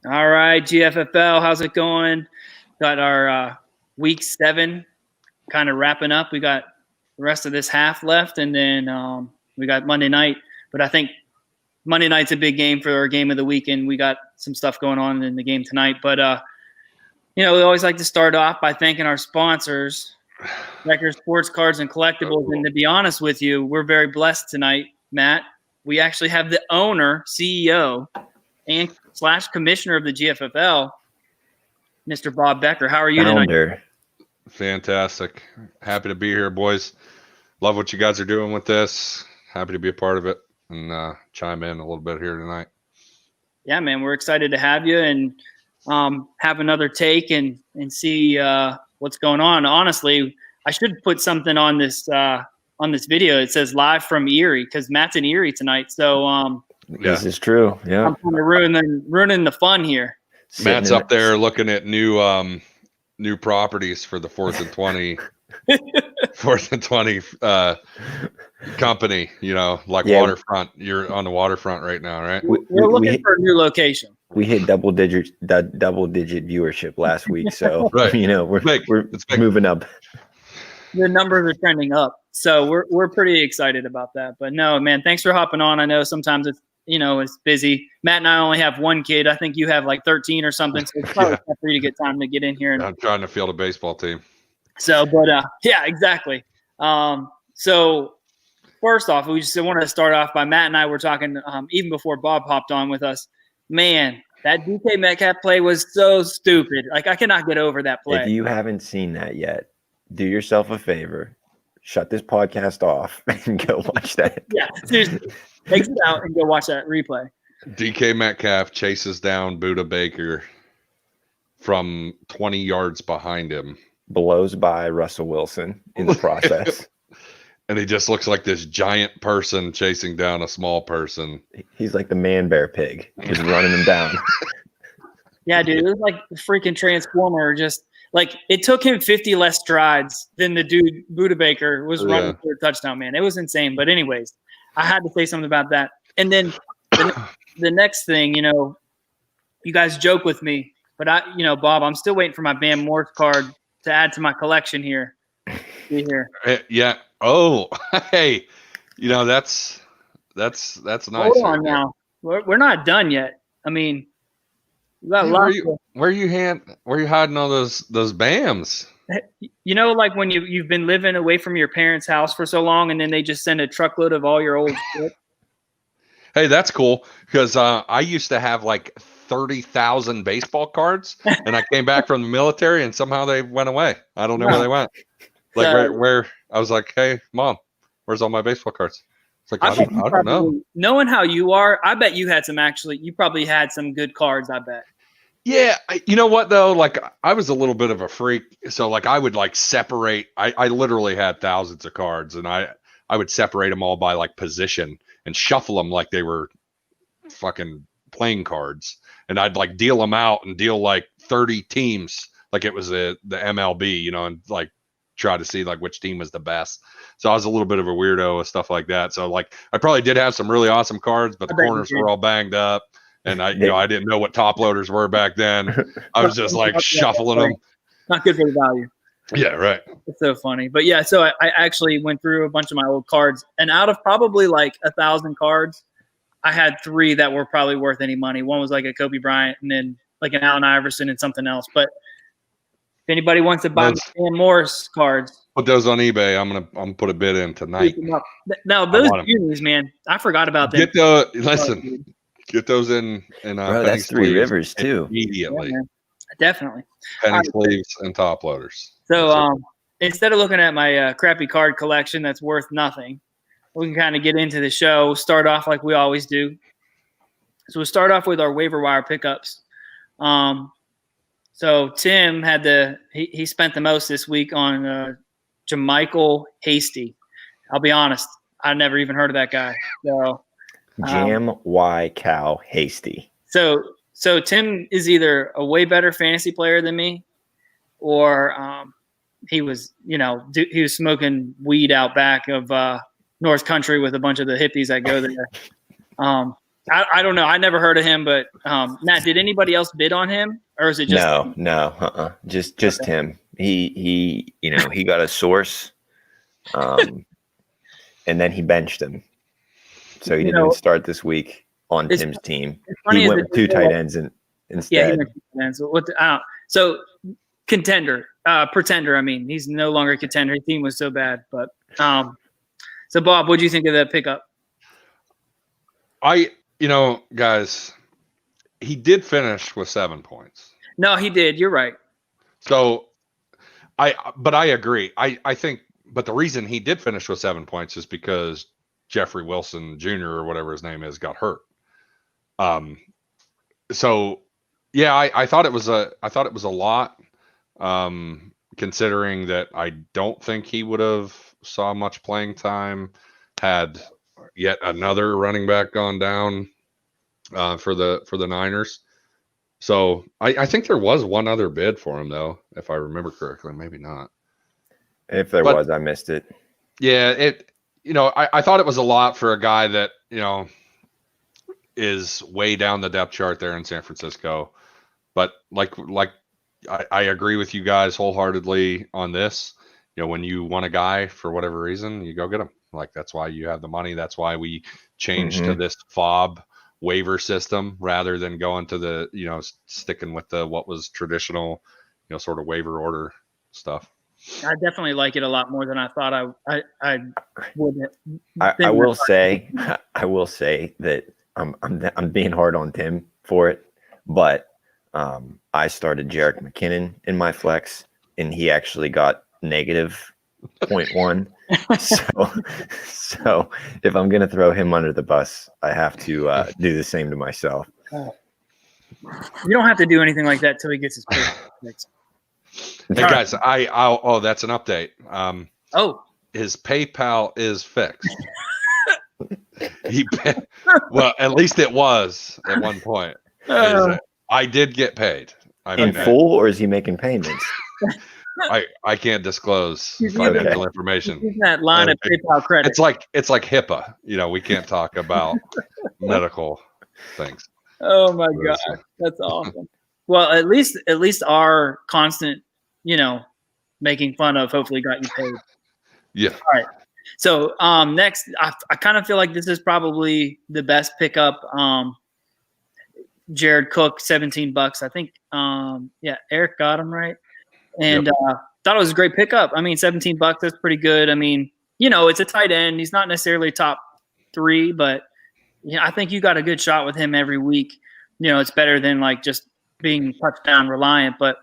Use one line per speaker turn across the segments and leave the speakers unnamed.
All right, GFFL, how's it going? Got our week 7 kind of wrapping up. We got the rest of this half left, and then we got Monday night. But I think Monday night's a big game for our game of the weekend. We got some stuff going on in the game tonight. But, we always like to start off by thanking our sponsors, Record Sports Cards and Collectibles. And to be honest with you, we're very blessed tonight, Matt. We actually have the owner, CEO, and / commissioner of the GFFL, Mr. Bob Becker. How are you tonight?
Fantastic. Happy to be here, boys. Love what you guys are doing with this. Happy to be a part of it and chime in a little bit here tonight.
Yeah, man, we're excited to have you and have another take and see what's going on. Honestly, I should put something on this video. It says live from Erie because Matt's in Erie tonight. So
this is true. Yeah,
I'm kind of ruining the fun here.
Matt's up there looking at new properties for the 4th and 20 company, waterfront. You're on the waterfront right now, right?
We're looking for a new location.
We hit double digit viewership last week, so
right.
We're moving up.
The numbers are trending up, so we're pretty excited about that. But no, man, thanks for hopping on. I know sometimes it's busy. Matt and I only have one kid. I think you have like 13 or something. So it's probably tough for you to get time to get in here.
I'm trying to field a baseball team.
So, but yeah, exactly. So first off, we just want to start off by Matt and I were talking even before Bob hopped on with us. Man, that DK Metcalf play was so stupid. Like, I cannot get over that play.
If you haven't seen that yet, do yourself a favor. Shut this podcast off and go watch that.
Yeah, seriously. Exit out and go watch that replay.
DK Metcalf chases down Budda Baker from 20 yards behind him.
Blows by Russell Wilson in the process.
And he just looks like this giant person chasing down a small person.
He's like the man bear pig. He's running him down.
Yeah, dude. It was like the freaking Transformer. Just like it took him 50 less strides than the dude Budda Baker was running for a touchdown, man. It was insane. But anyways, I had to say something about that. And then the next thing, you guys joke with me, but Bob, I'm still waiting for my Van Morse card to add to my collection here. See here.
Yeah. Oh, hey, that's nice.
Hold on now. We're not done yet. I mean, we got lots.
Where are you hiding all those BAMs?
Like when you've been living away from your parents' house for so long, and then they just send a truckload of all your old shit.
Hey, that's cool because I used to have like 30,000 baseball cards, and I came back from the military, and somehow they went away. I don't know where they went. Like where I was like, hey, Mom, where's all my baseball cards? It's like I don't know.
Knowing how you are, I bet you had you probably had some good cards. I bet.
Yeah, you know what though? Like I was a little bit of a freak, so like I would like separate. I literally had thousands of cards, and I would separate them all by like position and shuffle them like they were fucking playing cards, and I'd like deal them out and deal like 30 teams like it was the MLB, and like try to see like which team was the best. So I was a little bit of a weirdo with stuff like that. So like I probably did have some really awesome cards, but the corners were all banged up. And I didn't know what top loaders were back then. I was just like shuffling them.
Not good for the value.
Yeah, right.
It's so funny. But yeah, so I actually went through a bunch of my old cards, and out of probably like 1,000 cards, I had 3 that were probably worth any money. One was like a Kobe Bryant, and then like an Allen Iverson and something else. But if anybody wants to buy Van Morse cards,
put those on eBay. I'm gonna put a bid in tonight.
Now those unis, man, I forgot about them.
Get those in
bro, that's Three Rivers too.
Immediately.
Yeah, definitely.
Penny sleeves and top loaders.
So instead of looking at my crappy card collection that's worth nothing, we can kind of get into the show. Start off like we always do. So we'll start off with our waiver wire pickups. So Tim had he spent the most this week on JaMycal Hasty. I'll be honest, I never even heard of that guy. So
JaMycal Hasty.
So Tim is either a way better fantasy player than me, or he was smoking weed out back of North Country with a bunch of the hippies that go there. I don't know. I never heard of him, but Matt, did anybody else bid on him, or is it just
no, just him. He he got a source, and then he benched him, so he didn't even start this week on Tim's team. He went with 2 tight ends instead.
Yeah, he went 2 tight ends. So contender, pretender. I mean, he's no longer a contender. His team was so bad, but so Bob, what do you think of that pickup?
Guys, he did finish with 7 points.
No, he did. You're right.
So I agree. I think, but the reason he did finish with 7 points is because Jeffrey Wilson Jr. or whatever his name is got hurt. So yeah, I thought it was a lot, considering that I don't think he would have saw much playing time had yet another running back gone down for the Niners. So I think there was one other bid for him, though, if I remember correctly. Maybe not.
If there was, I missed it.
Yeah, I thought it was a lot for a guy that, is way down the depth chart there in San Francisco. But like I agree with you guys wholeheartedly on this. When you want a guy for whatever reason, you go get him. Like, that's why you have the money. That's why we changed to this FOB waiver system rather than going to the, sticking with the what was traditional, sort of waiver order stuff.
I definitely like it a lot more than I thought I would.
I will say that I'm being hard on Tim for it, but I started Jerick McKinnon in my flex, and he actually got negative 0.1. So if I'm gonna throw him under the bus, I have to do the same to myself.
You don't have to do anything like that till he gets his pick.
Hey guys, oh, that's an update. His PayPal is fixed. Well, at least it was at one point. I did get paid.
In full, or is he making payments?
I can't disclose financial information.
Using that line of PayPal credit.
It's like HIPAA. We can't talk about medical things.
Oh my God, that's awesome. Well, at least our constant, making fun of hopefully got you paid.
Yeah.
All right. So next, I kind of feel like this is probably the best pickup. Jared Cook, $17. I think, Eric got him right. And thought it was a great pickup. I mean, $17, that's pretty good. I mean, it's a tight end. He's not necessarily top 3, but I think you got a good shot with him every week. It's better than like just being touchdown reliant. But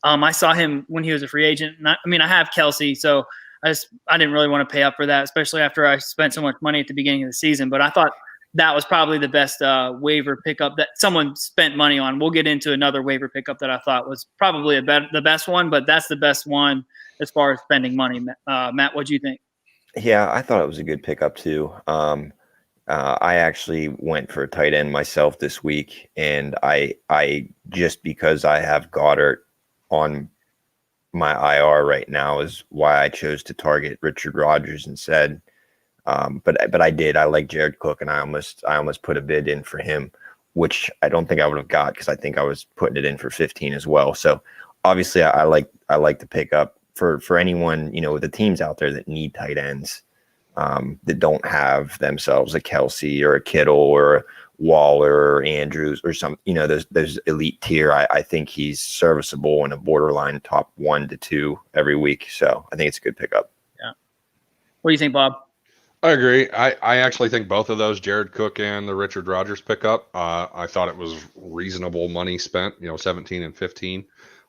I saw him when he was a free agent. And I have Kelsey, so I didn't really want to pay up for that, especially after I spent so much money at the beginning of the season. But I thought that was probably the best waiver pickup that someone spent money on. We'll get into another waiver pickup that I thought was probably the best one, but that's the best one as far as spending money. Matt, what do you think?
Yeah, I thought it was a good pickup too. I actually went for a tight end myself this week, and I just because I have Goddard on my IR right now is why I chose to target Richard Rodgers instead. But I did. I like Jared Cook, and I almost put a bid in for him, which I don't think I would have got because I think I was putting it in for 15 as well. So obviously, I like to pick up for anyone with the teams out there that need tight ends, that don't have themselves a Kelsey or a Kittle or a Waller or Andrews or some those elite tier. I think he's serviceable in a borderline top 1 to 2 every week. So I think it's a good pickup.
Yeah. What do you think, Bob?
I agree. I actually think both of those, Jared Cook and the Richard Rodgers pickup, I thought it was reasonable money spent, 17 and 15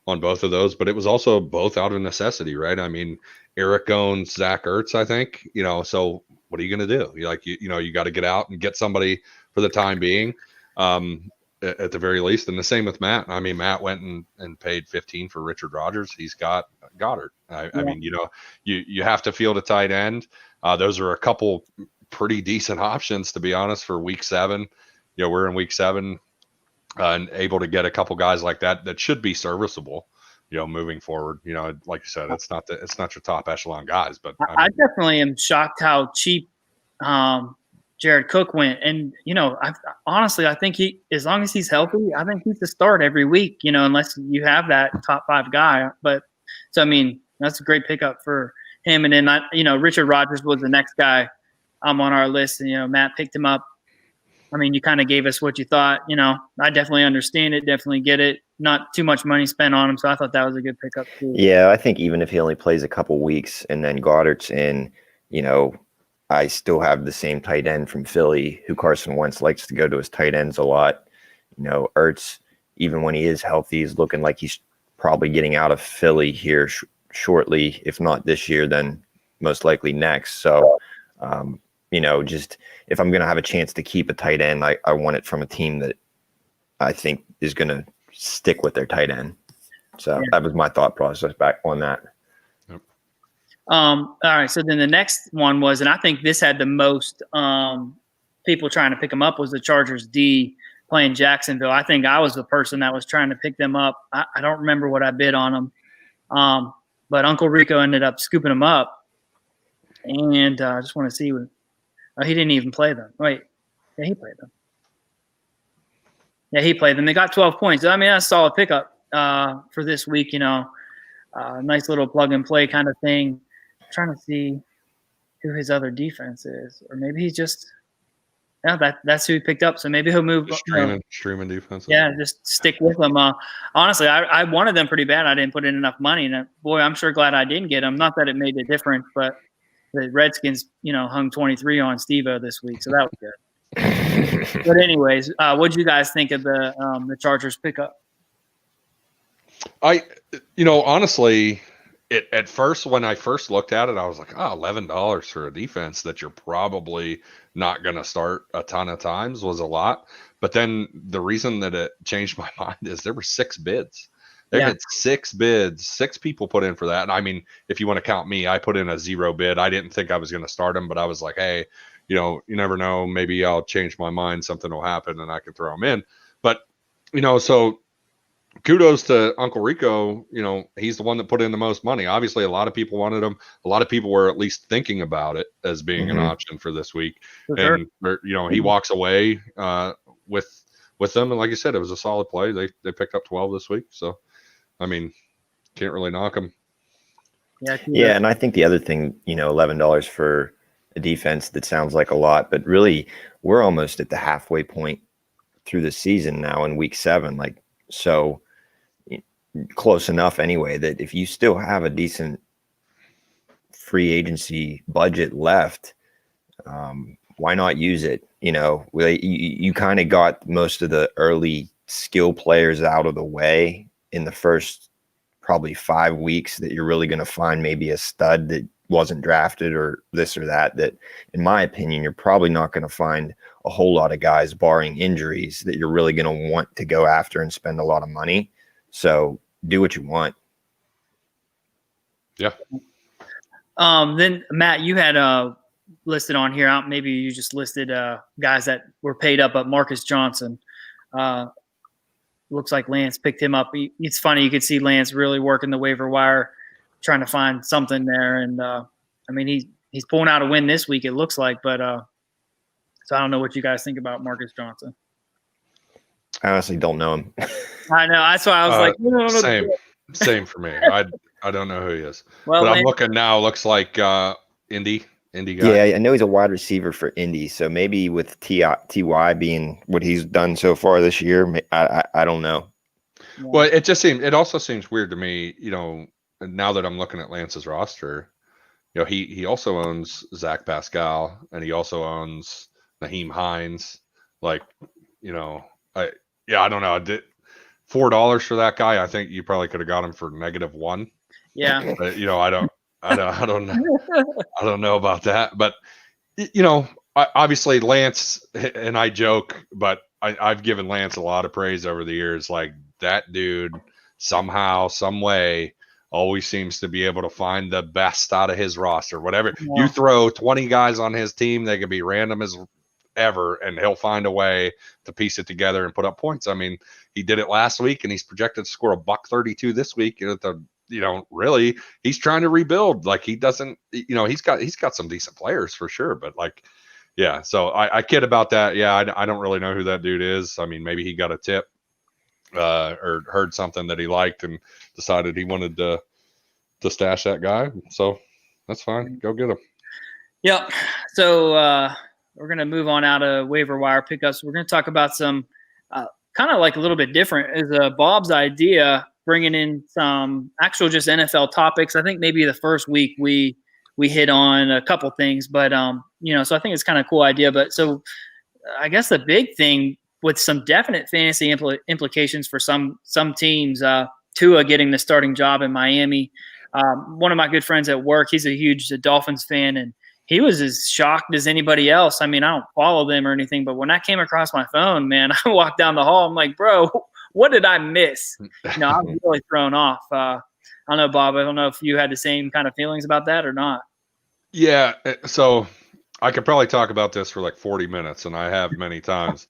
on both of those, but it was also both out of necessity, right? I mean, Eric owns Zach Ertz, I think, so what are you going to do? You got to get out and get somebody for the time being, at the very least. And the same with Matt. I mean, Matt went and paid 15 for Richard Rodgers. He's got Goddard. I mean, you have to field a tight end. Those are a couple pretty decent options, to be honest, for week 7. We're in week 7 and able to get a couple guys like that should be serviceable, moving forward. Like you said, it's not your top echelon guys, but
I definitely am shocked how cheap Jared Cook went. And, honestly, I think as long as he's healthy, I think he's the start every week, unless you have that top 5 guy. But so, I mean, that's a great pickup for him. And then, Richard Rodgers was the next guy on our list. And, Matt picked him up. I mean, you kind of gave us what you thought. I definitely understand it, definitely get it. Not too much money spent on him, so I thought that was a good pickup too.
Yeah, I think even if he only plays a couple weeks and then Goddard's in, I still have the same tight end from Philly who Carson Wentz likes to go to his tight ends a lot. Ertz, even when he is healthy, is looking like he's probably getting out of Philly here shortly. If not this year, then most likely next. So, just if I'm going to have a chance to keep a tight end, I want it from a team that I think is going to stick with their tight end. So that was my thought process back on that.
All right. So then the next one was, and I think this had the most people trying to pick them up, was the Chargers D playing Jacksonville. I think I was the person that was trying to pick them up. I don't remember what I bid on them. But Uncle Rico ended up scooping them up. And I just want to see he didn't even play them. Wait. Yeah, he played them. Yeah, he played them. They got 12 points. I mean, that's a solid pickup for this week, nice little plug and play kind of thing. I'm trying to see who his other defense is. Or maybe he's just that's who he picked up. So maybe he'll move.
Streaming defense.
Yeah, just stick with them. Honestly, I wanted them pretty bad. I didn't put in enough money. And boy, I'm sure glad I didn't get them. Not that it made a difference, but the Redskins, hung 23 on Steve-O this week. So that was good. But anyways, what did you guys think of the Chargers pickup?
Honestly, at first, when I first looked at it, I was like, $11 for a defense that you're probably not going to start a ton of times was a lot. But then the reason that it changed my mind is there were 6 bids. They had 6 bids, 6 people put in for that. And I mean, if you want to count me, I put in a 0 bid. I didn't think I was going to start him, but I was like, hey, you never know. Maybe I'll change my mind. Something will happen and I can throw him in. But, so kudos to Uncle Rico. He's the one that put in the most money. Obviously, a lot of people wanted him. A lot of people were at least thinking about it as being an option for this week.
For
and, he walks away with them. And like you said, it was a solid play. They picked up 12 this week. So, I mean, can't really knock them.
Yeah, and I think the other thing, $11 for a defense, that sounds like a lot, but really we're almost at the halfway point through the season now in week 7. So close enough anyway that if you still have a decent free agency budget left, why not use it? You kind of got most of the early skill players out of the way in the first probably 5 weeks that you're really going to find maybe a stud that wasn't drafted or this or that in my opinion, you're probably not going to find a whole lot of guys barring injuries that you're really going to want to go after and spend a lot of money. So do what you want.
Yeah.
Then Matt, you had listed on here, maybe you just listed guys that were paid up, but Marcus Johnson, looks like Lance picked him up. It's funny. You could see Lance really working the waiver wire, trying to find something there. And I mean, he's pulling out a win this week, it looks like, but so I don't know what you guys think about Marcus Johnson.
I honestly don't know him.
I know. That's why I was like,
same for me. I don't know who he is.
Well,
but I'm looking now. Looks like Indy guy.
Yeah, I know he's a wide receiver for Indy. So maybe with Ty being what he's done so far this year, I don't know.
Well, it also seems weird to me, now that I'm looking at Lance's roster, he also owns Zach Pascal and he also owns Naheem Hines. I don't know. I did $4 for that guy. I think you probably could have got him for -1.
Yeah.
But, I don't know. I don't know about that, but obviously Lance, and I joke, but I've given Lance a lot of praise over the years. Like, that dude somehow, some way, always seems to be able to find the best out of his roster. Whatever you throw 20 guys on his team, they can be random as ever, and he'll find a way to piece it together and put up points. I mean, he did it last week, and he's projected to score $132 this week. Really, he's trying to rebuild. Like, he doesn't, he's got some decent players for sure, but Yeah. So I kid about that. Yeah. I don't really know who that dude is. I mean, maybe he got a tip or heard something that he liked and decided he wanted to stash that guy. So that's fine. Go get him.
Yep. So we're going to move on out of waiver wire pickups. We're going to talk about some kind of like a little bit different is Bob's idea, bringing in some actual just NFL topics. I think maybe the first week we hit on a couple things, but so I think it's kind of a cool idea. But so I guess the big thing with some definite fantasy implications for some teams, Tua getting the starting job in Miami. One of my good friends at work, he's a huge Dolphins fan, and he was as shocked as anybody else. I mean, I don't follow them or anything, but when I came across my phone, man, I walked down the hall. I'm like, bro, what did I miss? I was really thrown off. I don't know, Bob. I don't know if you had the same kind of feelings about that or not.
Yeah. So I could probably talk about this for like 40 minutes, and I have many times.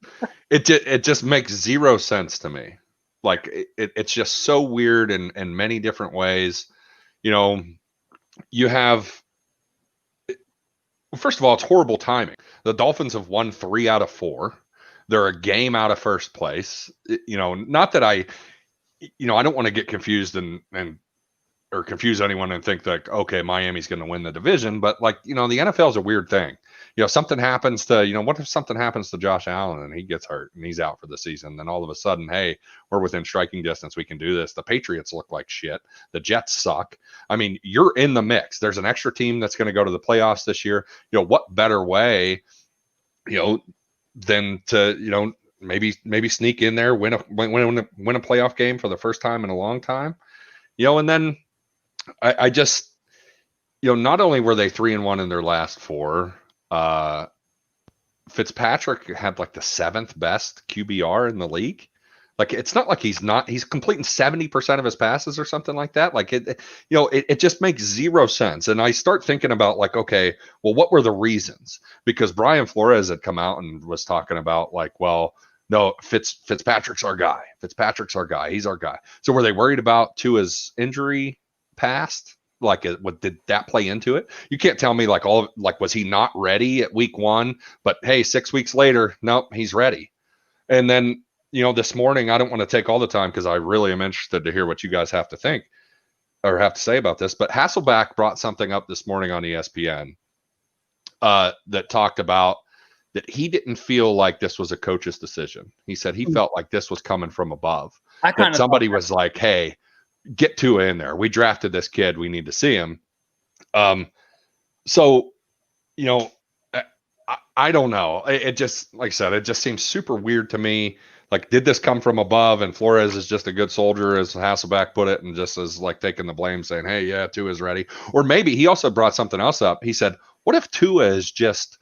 It just makes zero sense to me. Like it's just so weird in many different ways. You have. First of all, it's horrible timing. The Dolphins have won 3 out of 4. They're a game out of first place. Not that I don't want to get confused and or confuse anyone and think that, okay, Miami's going to win the division. But the NFL is a weird thing. Something happens to, what if something happens to Josh Allen and he gets hurt and he's out for the season? Then all of a sudden, hey, we're within striking distance. We can do this. The Patriots look like shit. The Jets suck. I mean, you're in the mix. There's an extra team that's going to go to the playoffs this year. What better way, than to, maybe sneak in there, win a playoff game for the first time in a long time, and then I just, not only were they 3-1 in their last 4, Fitzpatrick had like the 7th best QBR in the league. Like, it's not like he's completing 70% of his passes or something like that. Like it just makes zero sense. And I start thinking about like, okay, well, what were the reasons? Because Brian Flores had come out and was talking about like, well, no, Fitzpatrick's our guy. Fitzpatrick's our guy. He's our guy. So were they worried about Tua's injury past? Like, what did that play into it? You can't tell me was he not ready at week 1? But hey, 6 weeks later, nope, he's ready. And then, this morning, I don't want to take all the time because I really am interested to hear what you guys have to think or have to say about this. But Hasselbeck brought something up this morning on ESPN that talked about that he didn't feel like this was a coach's decision. He said he felt like this was coming from above. That somebody was like, hey, get Tua in there. We drafted this kid. We need to see him. So, I don't know. It just, like I said, it just seems super weird to me. Like, did this come from above? And Flores is just a good soldier, as Hasselbeck put it, and just is like taking the blame, saying, hey, yeah, Tua is ready. Or maybe he also brought something else up. He said, what if Tua is just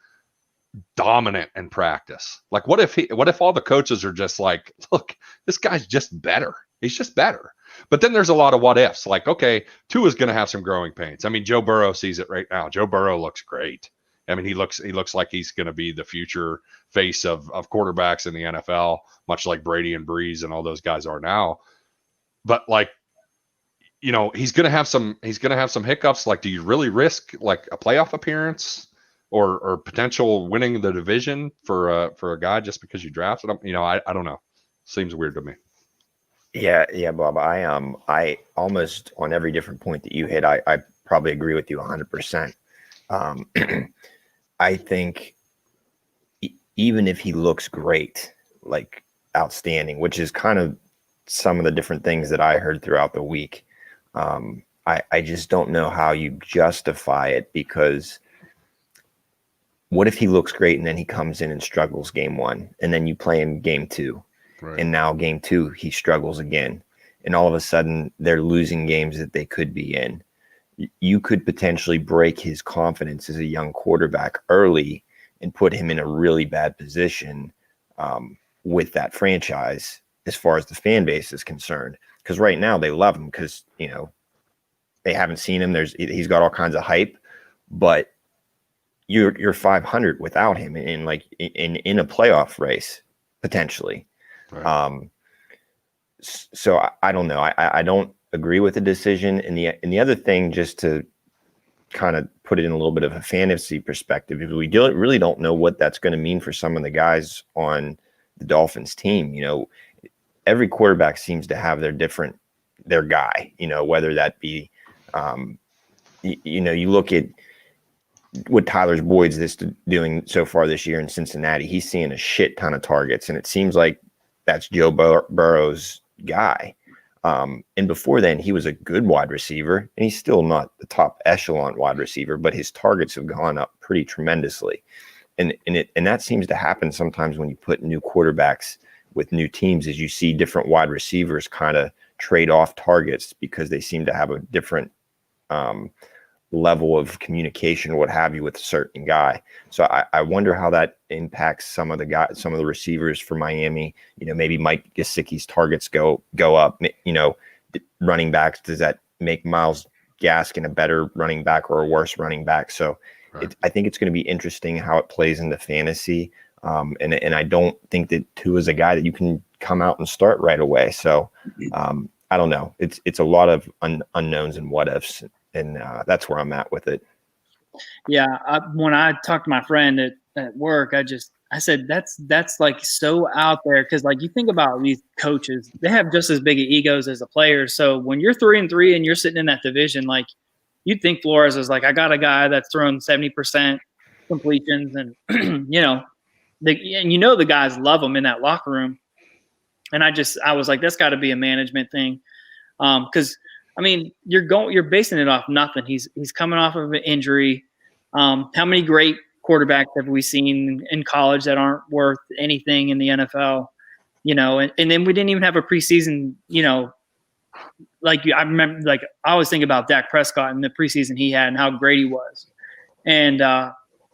dominant in practice? Like, what if all the coaches are just like, look, this guy's just better. He's just better. But then there's a lot of what ifs. Like, okay, Tua's going to have some growing pains. I mean, Joe Burrow sees it right now. Joe Burrow looks great. I mean, he looks like he's going to be the future face of quarterbacks in the NFL, much like Brady and Breeze and all those guys are now. But like, he's going to have some hiccups. Like, do you really risk like a playoff appearance or potential winning the division for a guy just because you drafted him? I don't know. Seems weird to me.
Yeah, Bob. I almost on every different point that you hit, I probably agree with you 100%. I think even if he looks great, like outstanding, which is kind of some of the different things that I heard throughout the week, I just don't know how you justify it, because what if he looks great and then he comes in and struggles game 1, and then you play him game 2? Right. And now game 2, he struggles again. And all of a sudden they're losing games that they could be in. You could potentially break his confidence as a young quarterback early and put him in a really bad position with that franchise as far as the fan base is concerned. Because right now they love him because, they haven't seen him. He's got all kinds of hype, but you're 500 without him in a playoff race potentially. Right. So I don't know. I don't agree with the decision. And the other thing, just to kind of put it in a little bit of a fantasy perspective, if we really don't know what that's going to mean for some of the guys on the Dolphins team. Every quarterback seems to have their guy, whether that be, you look at what Tyler Boyd's doing so far this year in Cincinnati. He's seeing a shit ton of targets, and it seems like that's Joe Burrow's guy. And before then, he was a good wide receiver, and he's still not the top echelon wide receiver, but his targets have gone up pretty tremendously. And that seems to happen sometimes when you put new quarterbacks with new teams, is you see different wide receivers kind of trade off targets because they seem to have a different level of communication or what have you with a certain guy. So I wonder how that impacts some of the receivers for Miami. Maybe Mike Gesicki's targets go up. Running backs, does that make Myles Gaskin a better running back or a worse running back? So right. I think it's going to be interesting how it plays into fantasy. And I don't think that Tua is a guy that you can come out and start right away. So I don't know. It's a lot of unknowns and what ifs. And that's where I'm at with it.
Yeah. When I talked to my friend at work, I said, that's like so out there. Cause like you think about these coaches, they have just as big of egos as the players. So when you're 3-3 and you're sitting in that division, like you'd think Flores is like, I got a guy that's thrown 70% completions and, the guys love him in that locker room. And I was like, that's gotta be a management thing. Cause I mean, you're basing it off nothing. He's coming off of an injury. How many great quarterbacks have we seen in college that aren't worth anything in the NFL? And then we didn't even have a preseason. I remember, like I always think about Dak Prescott and the preseason he had and how great he was. And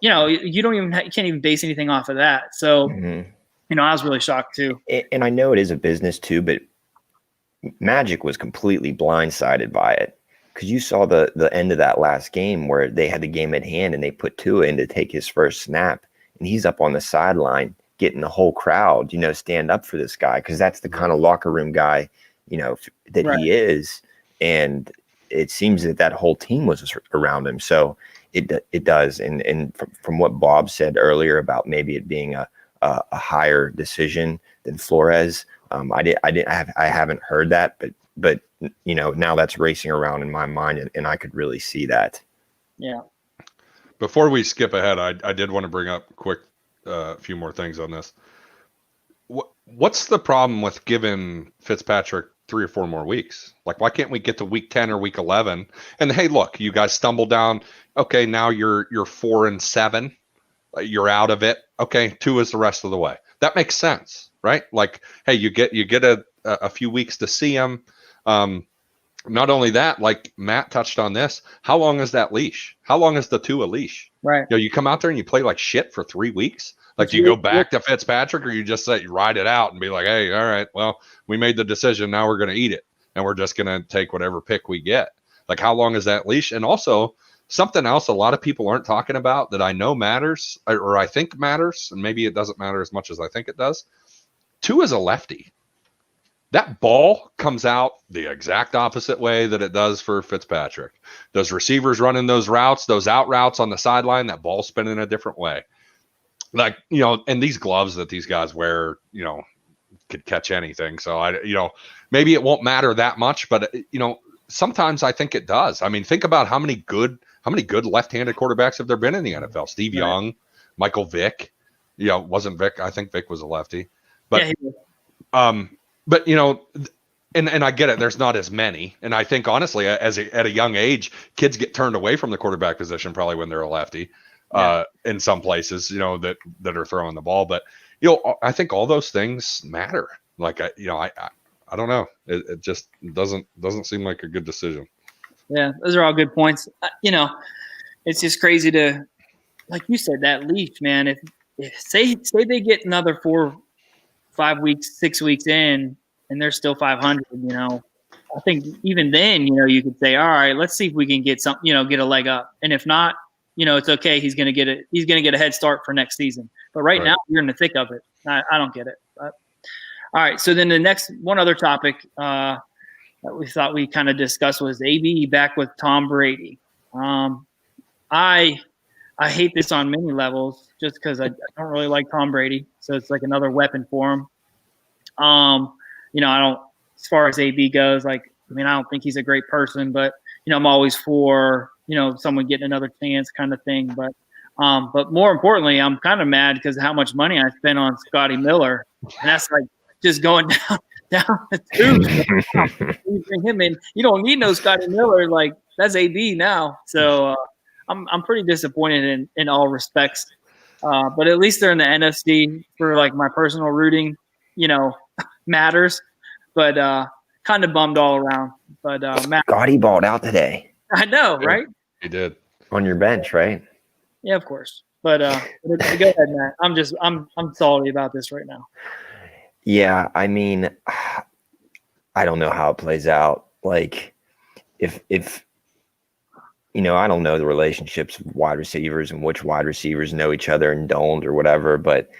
you can't even base anything off of that. So I was really shocked too.
And I know it is a business too, but Magic was completely blindsided by it, because you saw the end of that last game where they had the game at hand and they put Tua in to take his first snap, and he's up on the sideline getting the whole crowd, stand up for this guy, because that's the kind of locker room guy, that right. He is. And it seems that whole team was around him. So it does. And from what Bob said earlier about maybe it being a higher decision than Flores, I haven't heard that, but now that's racing around in my mind, and I could really see that.
Yeah.
Before we skip ahead, I did want to bring up quick a few more things on this. What's the problem with giving Fitzpatrick 3 or 4 more weeks? Like, why can't we get to week 10 or week 11? And hey, look, you guys stumble down. Okay, now you're 4-7. You're out of it. Okay, 2 is the rest of the way. That makes sense, right? Like, hey, you get a few weeks to see him. Not only that, like Matt touched on this, how long is that leash? How long is the Tua leash?
Right.
You come out there and you play like shit for 3 weeks. Like, do you go back to Fitzpatrick, or you just say you ride it out and be like, hey, all right, well, we made the decision. Now we're going to eat it, and we're just going to take whatever pick we get. Like, how long is that leash? And also something else a lot of people aren't talking about that I know matters, or I think matters, and maybe it doesn't matter as much as I think it does. Tua is a lefty. That ball comes out the exact opposite way that it does for Fitzpatrick. Those receivers running those routes, those out routes on the sideline, that ball spinning a different way. Like, and these gloves that these guys wear, could catch anything. So maybe it won't matter that much, but sometimes I think it does. I mean, think about how many good left-handed quarterbacks have there been in the NFL? Steve Young, Michael Vick. Wasn't Vick? I think Vick was a lefty. But but and I get it. There's not as many, and I think honestly, at a young age, kids get turned away from the quarterback position probably when they're a lefty. In some places, that are throwing the ball, but I think all those things matter. Like I don't know. It just doesn't seem like a good decision.
Yeah, those are all good points. It's just crazy to, like you said, that leash, man. If say they get another 4, 5 weeks, 6 weeks in, and they're still 500, I think even then, you could say, all right, let's see if we can get get a leg up. And if not, it's okay. He's going to get a head start for next season. But right now, you're in the thick of it. I don't get it. But, all right. So then the next one other topic that we thought we kind of discussed was AB back with Tom Brady. I'm I hate this on many levels just because I don't really like Tom Brady. So it's like another weapon for him. I don't, as far as AB goes, I don't think he's a great person, but, I'm always for, someone getting another chance kind of thing. But more importantly, I'm kind of mad because of how much money I spent on Scotty Miller. And that's like just going down the tubes. You bring him in. You don't need no Scotty Miller. Like, that's AB now. So I'm pretty disappointed in all respects. But at least they're in the NFC for like my personal rooting, matters. But kind of bummed all around. But Matt,
Scotty balled out today.
I know, right?
He did.
On your bench, right?
Yeah, of course. But go ahead, Matt. I'm salty about this right now.
Yeah, I mean, I don't know how it plays out. Like, if I don't know the relationships of wide receivers and which wide receivers know each other and don't or whatever, but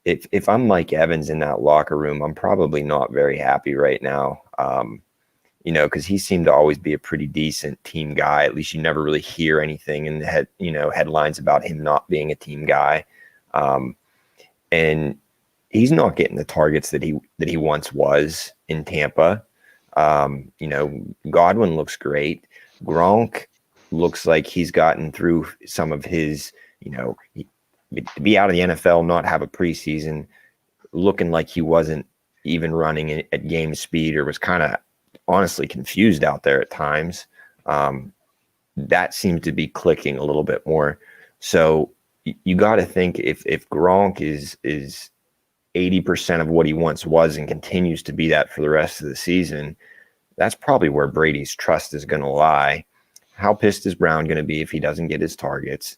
if I'm Mike Evans in that locker room, I'm probably not very happy right now. Because he seemed to always be a pretty decent team guy. At least you never really hear anything in the headlines about him not being a team guy. And he's not getting the targets that he once was in Tampa. Godwin looks great. Gronk looks like he's gotten through some of his, to be out of the NFL, not have a preseason, looking like he wasn't even running at game speed or was kind of honestly confused out there at times. That seems to be clicking a little bit more. So you got to think if Gronk is 80% of what he once was and continues to be that for the rest of the season, that's probably where Brady's trust is going to lie. How pissed is Brown going to be if he doesn't get his targets?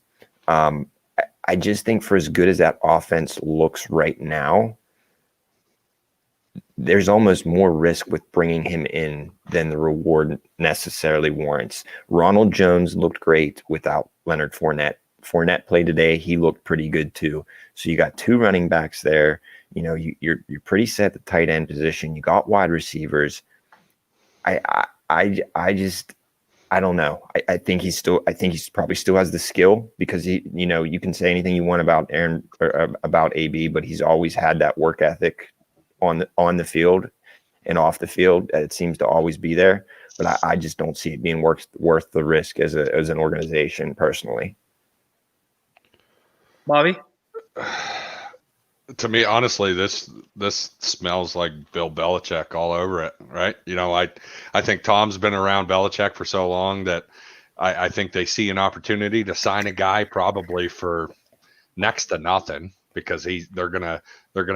I just think for as good as that offense looks right now, there's almost more risk with bringing him in than the reward necessarily warrants. Ronald Jones looked great without Leonard Fournette. Fournette played today. He looked pretty good too. So you got two running backs there. You're pretty set at the tight end position. You got wide receivers. I don't know. I think he's probably still has the skill because you can say anything you want about Aaron or about AB, but he's always had that work ethic on the field and off the field. It seems to always be there, but I just don't see it being worth the risk as an organization personally.
Bobby?
To me, honestly, this smells like Bill Belichick all over it, right? I think Tom's been around Belichick for so long that I think they see an opportunity to sign a guy probably for next to nothing because they're gonna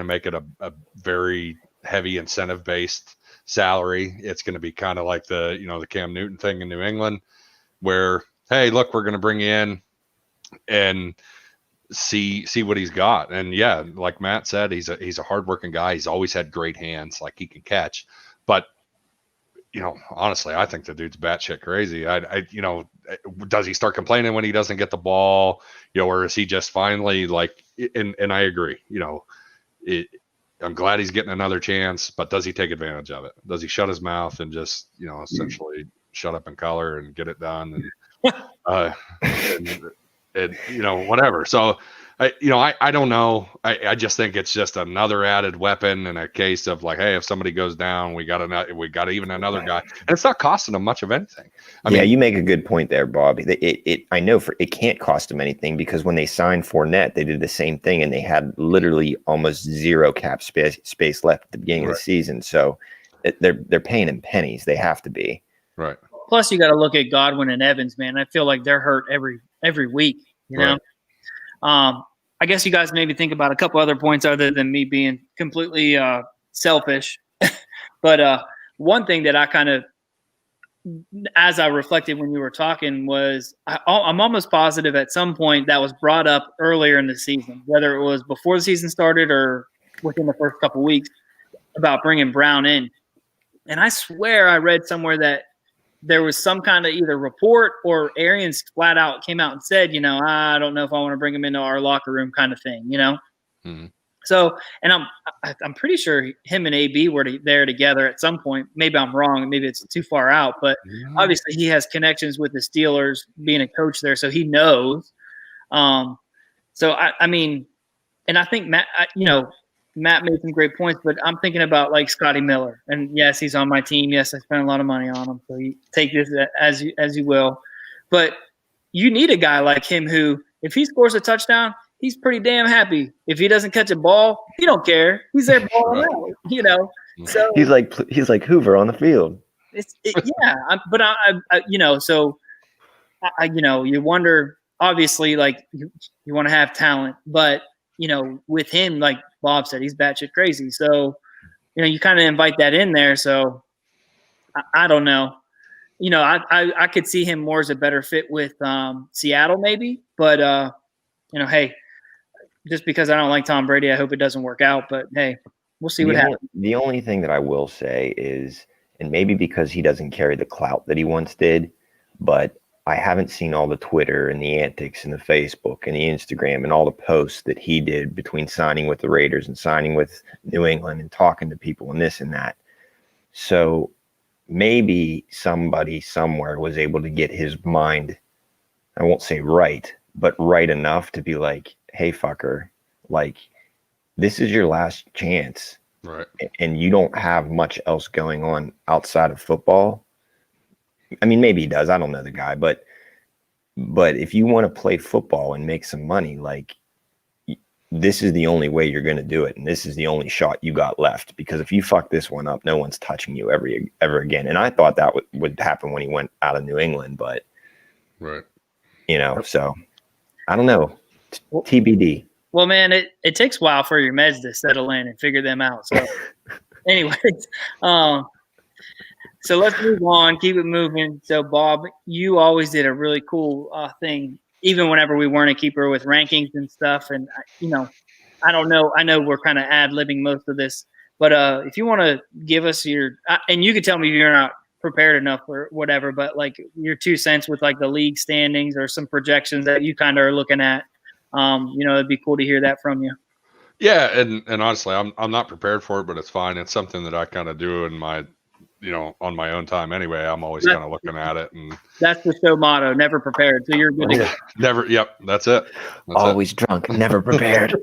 make it a very heavy incentive based salary. It's going to be kind of like the Cam Newton thing in New England, where hey, look, we're going to bring you in and see what he's got. And yeah, like Matt said, he's a hardworking guy. He's always had great hands, like he can catch. But honestly, I think the dude's batshit crazy. Does he start complaining when he doesn't get the ball? Or is he just finally like? And I agree. I'm glad he's getting another chance, but does he take advantage of it? Does he shut his mouth and just essentially shut up and color and get it done and whatever. So I don't know. I just think it's just another added weapon in a case of like, hey, if somebody goes down, we got even another guy, and it's not costing them much of anything. I mean,
you make a good point there, Bobby. I know it can't cost them anything because when they signed Fournette, they did the same thing and they had literally almost zero cap space left at the beginning of the season. So they're paying in pennies. They have to be.
Right.
Plus, you got to look at Godwin and Evans, man. I feel like they're hurt every week. Right. I guess you guys maybe think about a couple other points other than me being completely selfish. But one thing that I kind of, as I reflected when you were talking, was I'm almost positive at some point that was brought up earlier in the season, whether it was before the season started or within the first couple weeks, about bringing Brown in. And I swear I read somewhere that there was some kind of either report or Arians flat out came out and said, I don't know if I want to bring him into our locker room kind of thing,
Mm-hmm.
So, and I'm pretty sure him and AB were there together at some point. Maybe I'm wrong. Maybe it's too far out, but obviously he has connections with the Steelers, being a coach there, so he knows. So I mean, and I think Matt, Matt made some great points, but I'm thinking about like Scotty Miller, and yes, he's on my team. Yes, I spent a lot of money on him, so you take this as you will. But you need a guy like him who, if he scores a touchdown, he's pretty damn happy. If he doesn't catch a ball, he don't care. He's there balling out, So
he's like Hoover on the field.
You wonder. Obviously, like you want to have talent, but with him, like Bob said, he's batshit crazy. So you kind of invite that in there. So I don't know. I could see him more as a better fit with Seattle, maybe. But hey, just because I don't like Tom Brady, I hope it doesn't work out. But hey, we'll see what happens.
The only thing that I will say is, and maybe because he doesn't carry the clout that he once did, but I haven't seen all the Twitter and the antics and the Facebook and the Instagram and all the posts that he did between signing with the Raiders and signing with New England and talking to people and this and that. So maybe somebody somewhere was able to get his mind, I won't say right, but right enough to be like, hey, fucker, like, this is your last chance.
Right.
And you don't have much else going on outside of football. I mean, maybe he does. I don't know the guy, but if you want to play football and make some money, like, this is the only way you're going to do it. And this is the only shot you got left, because if you fuck this one up, no one's touching you ever again. And I thought that would happen when he went out of New England, but
right.
So I don't know. TBD.
Well, man, it takes a while for your meds to settle in and figure them out. So anyways, so let's move on, keep it moving. So, Bob, you always did a really cool thing, even whenever we weren't a keeper, with rankings and stuff. And, I don't know. I know we're kind of ad-libbing most of this. But if you want to give us your and you could tell me if you're not prepared enough or whatever, but, like, your 2 cents with, like, the league standings or some projections that you kind of are looking at, it'd be cool to hear that from you.
Yeah, and honestly, I'm not prepared for it, but it's fine. It's something that I kind of do in my – on my own time anyway. I'm always kind of looking at it, and
that's the show motto: never prepared. So you're good to go.
Never. Yep. That's it.
Always drunk, never prepared.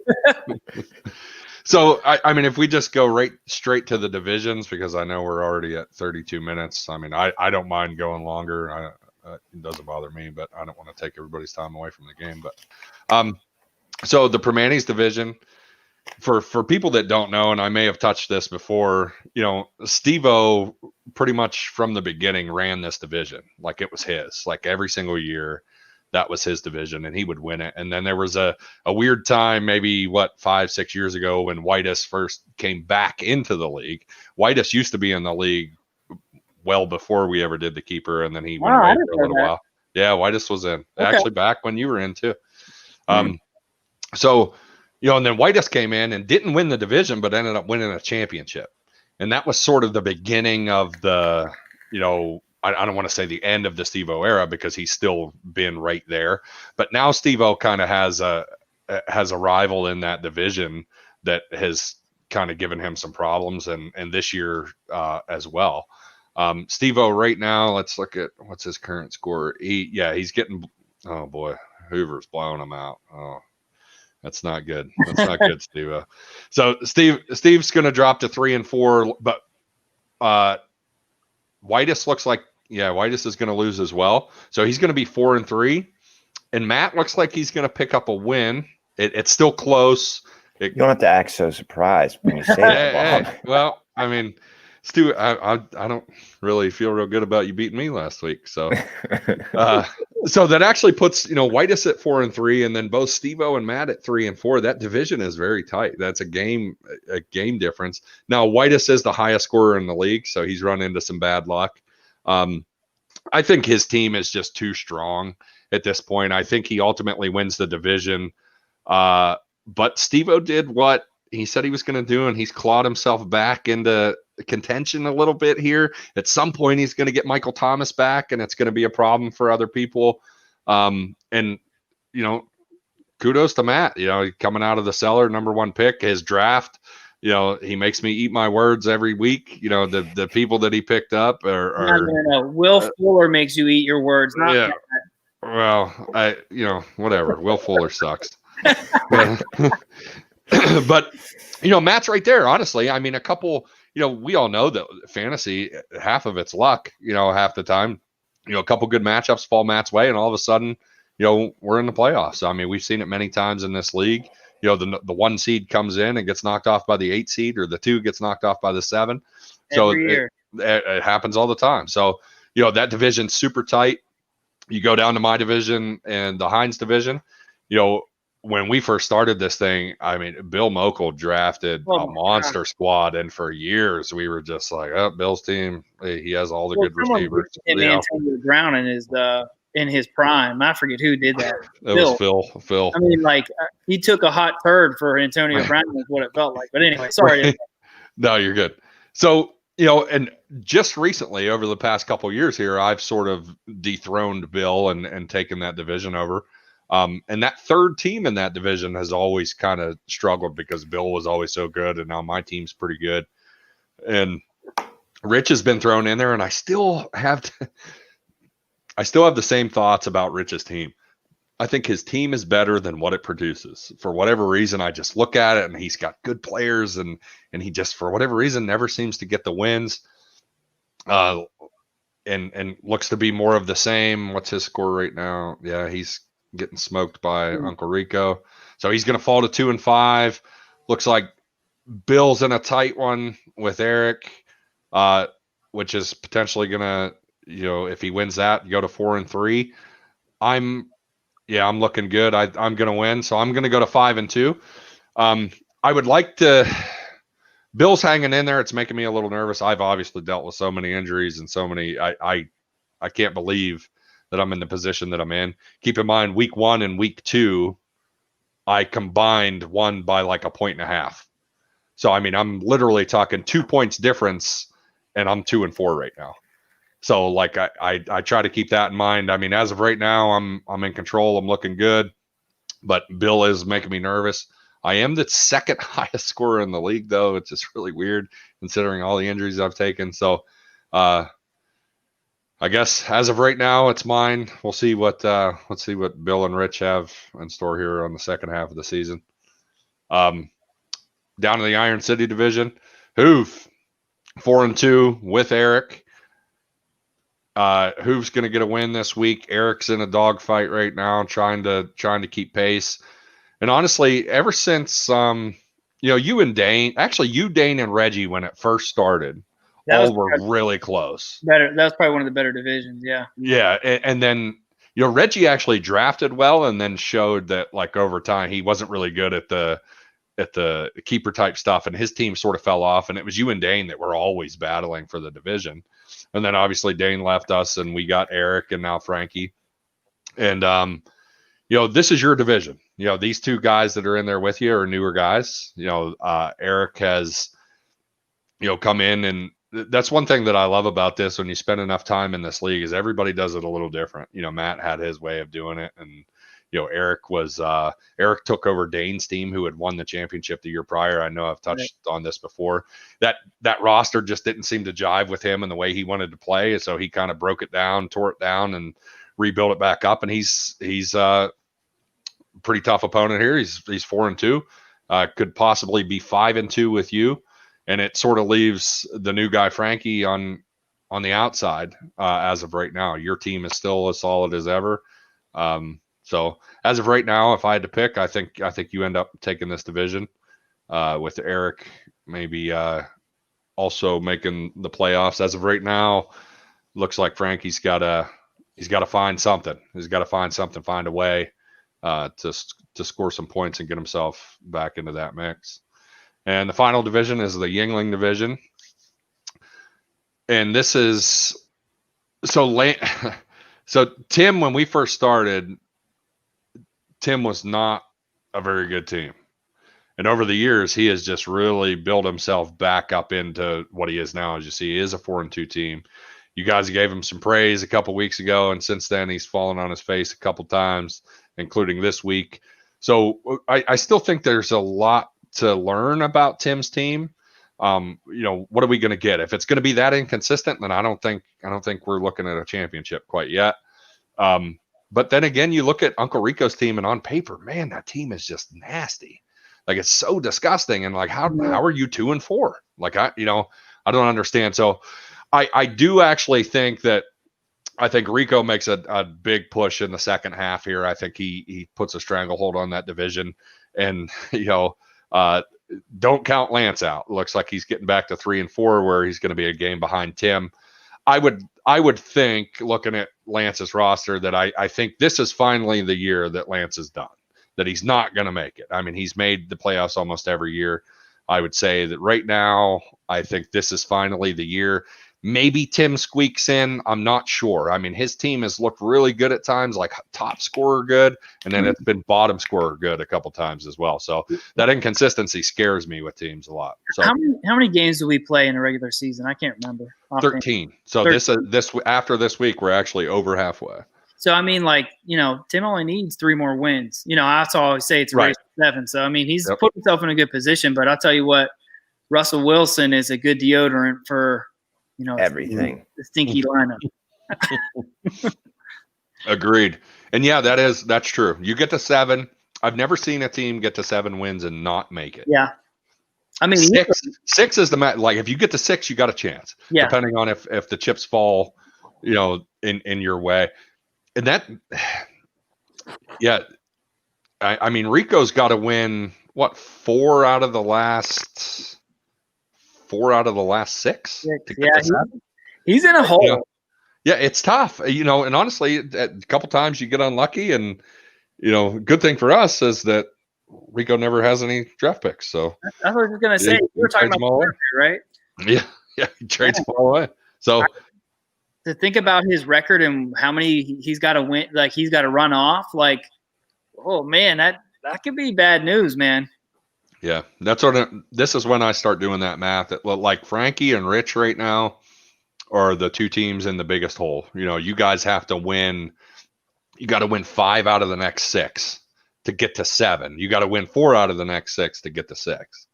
So, I mean, if we just go straight to the divisions, because I know we're already at 32 minutes. I mean, I don't mind going longer. It doesn't bother me, but I don't want to take everybody's time away from the game. But, so the Primanti's division, for people that don't know, and I may have touched this before, Steve-O pretty much from the beginning ran this division like it was his. Like every single year, that was his division, and he would win it. And then there was a weird time, maybe 5-6 years ago, when Whitus first came back into the league. Whitus used to be in the league well before we ever did the keeper, and then he went away for a little while. Yeah, Whitus was in actually back when you were in too. So. And then Whitus came in and didn't win the division, but ended up winning a championship. And that was sort of the beginning of the, I don't want to say the end of the Steve-O era, because he's still been right there. But now Steve-O kind of has a rival in that division that has kind of given him some problems, and this year as well. Steve-O right now, let's look at what's his current score. He's getting, oh boy, Hoover's blowing him out. Oh. That's not good. That's not good, Steve. So Steve's going to drop to 3-4, but Whitus looks like Whitus is going to lose as well. So he's going to be 4-3, and Matt looks like he's going to pick up a win. It's still close.
You don't have to act so surprised when you say that, Bob.
Well, I mean, Stu, I don't really feel real good about you beating me last week. So, so that actually puts, Whitus at 4-3, and then both Steve-O and Matt at 3-4. That division is very tight. That's a game difference. Now, Whitus is the highest scorer in the league, so he's run into some bad luck. I think his team is just too strong at this point. I think he ultimately wins the division. But Steve-O did what he said he was going to do, and he's clawed himself back into contention a little bit here. At some point, he's going to get Michael Thomas back, and it's going to be a problem for other people. And kudos to Matt. Coming out of the cellar, number one pick, his draft. He makes me eat my words every week. The people that he picked up are
no. Will Fuller makes you eat your words, not
yeah.
Matt.
Well, whatever. Will Fuller sucks. But Matt's right there. Honestly, I mean, a couple. We all know that fantasy, half of it's luck. Half the time, a couple good matchups fall Matt's way, and all of a sudden, we're in the playoffs. I mean, we've seen it many times in this league. The 1 seed comes in and gets knocked off by the 8 seed, or the 2 gets knocked off by the 7. So it happens all the time. So, that division's super tight. You go down to my division and the Hines division, when we first started this thing, I mean, Bill Mokel drafted a monster squad. And for years we were just like, oh, Bill's team, he has all the good receivers.
Antonio Brown in his prime. I forget who did that.
It was Phil.
I mean, he took a hot turd for Antonio Brown is what it felt like. But anyway, sorry.
No, you're good. So, and just recently over the past couple of years here, I've sort of dethroned Bill and taken that division over. And that third team in that division has always kind of struggled because Bill was always so good. And now my team's pretty good. And Rich has been thrown in there, and I still have the same thoughts about Rich's team. I think his team is better than what it produces. For whatever reason, I just look at it and he's got good players and he just, for whatever reason, never seems to get the wins. And looks to be more of the same. What's his score right now? Yeah, he's getting smoked by Uncle Rico. So he's going to fall to 2-5. Looks like Bill's in a tight one with Eric, which is potentially going to, if he wins that, go to 4-3. I'm looking good. I'm going to win. So I'm going to go to 5-2. I would like to, Bill's hanging in there. It's making me a little nervous. I've obviously dealt with so many injuries and so many, I can't believe that I'm in the position that I'm in. Keep in mind, week 1 and week 2, I combined one by like 1.5. So, I mean, I'm literally talking 2 points difference, and I'm 2-4 right now. So, like, I try to keep that in mind. I mean, as of right now, I'm in control. I'm looking good, but Bill is making me nervous. I am the second highest scorer in the league, though. It's just really weird considering all the injuries I've taken. So, I guess as of right now, it's mine. We'll see what let's see what Bill and Rich have in store here on the second half of the season. Down to the Iron City division, Hoof 4-2 with Eric. Hoof's going to get a win this week. Eric's in a dogfight right now, trying to keep pace. And honestly, ever since you and Dane, actually you, Dane, and Reggie, when it first started, all were really close.
Better. That was probably one of the better divisions. Yeah.
Yeah. And then, Reggie actually drafted well and then showed that like over time, he wasn't really good at the keeper type stuff. And his team sort of fell off. And it was you and Dane that were always battling for the division. And then obviously Dane left us and we got Eric and now Frankie. And, this is your division. These two guys that are in there with you are newer guys. Eric has, come in, and that's one thing that I love about this when you spend enough time in this league is everybody does it a little different. Matt had his way of doing it, and Eric took over Dane's team, who had won the championship the year prior. I know I've touched on this before. That roster just didn't seem to jive with him and the way he wanted to play, so he kind of broke it down, tore it down, and rebuilt it back up. And he's a pretty tough opponent here. He's 4-2, could possibly be 5-2 with you. And it sort of leaves the new guy, Frankie, on the outside as of right now. Your team is still as solid as ever. So as of right now, if I had to pick, I think you end up taking this division with Eric maybe also making the playoffs. As of right now, looks like Frankie's got to find something. He's got to find a way to score some points and get himself back into that mix. And the final division is the Yuengling division. And this is so Tim, when we first started, Tim was not a very good team. And over the years, he has just really built himself back up into what he is now. As you see, he is a 4-2 team. You guys gave him some praise a couple weeks ago, and since then he's fallen on his face a couple times, including this week. So I still think there's a lot to learn about Tim's team. What are we going to get? If it's going to be that inconsistent, then I don't think we're looking at a championship quite yet. But then again, you look at Uncle Rico's team, and on paper, man, that team is just nasty. Like, it's so disgusting. And like, how are you 2-4? Like, I don't understand. So I do actually think that Rico makes a big push in the second half here. I think he puts a stranglehold on that division, and don't count Lance out. It looks like he's getting back to 3-4, where he's going to be a game behind Tim. I would think, looking at Lance's roster, that I think this is finally the year that Lance is done, that he's not going to make it. I mean, he's made the playoffs almost every year. I would say that right now, I think this is finally the year. Maybe Tim squeaks in. I'm not sure. I mean, his team has looked really good at times, like top scorer good, and then it's been bottom scorer good a couple times as well. So that inconsistency scares me with teams a lot. So
how many games do we play in a regular season? I can't remember.
13. So 13. This after this week, we're actually over halfway.
So I mean, like, Tim only needs 3 more wins. I always say it's a race to 7. So I mean, he's put himself in a good position. But I'll tell you what, Russell Wilson is a good deodorant for
everything.
The stinky lineup.
Agreed. And yeah, that's true. You get to 7. I've never seen a team get to 7 wins and not make it.
Yeah. I mean,
6 is the like, if you get to 6, you got a chance. Yeah. Depending on if the chips fall, in your way. And that, yeah. I mean, Rico's got to win 4 out of the last 6 to get to 7.
He's in a hole.
Yeah, it's tough. And honestly, a couple times you get unlucky, and good thing for us is that Rico never has any draft picks. So
that's what I was gonna say. You were talking about right?
Yeah, he trades them all away. So
to think about his record and how many he's got to win, like he's got to run off, like, oh man, that could be bad news, man.
Yeah, this is when I start doing that math. Like Frankie and Rich right now are the 2 teams in the biggest hole. You guys have to win. You got to win 5 out of the next 6 to get to 7. You got to win 4 out of the next 6 to get to 6,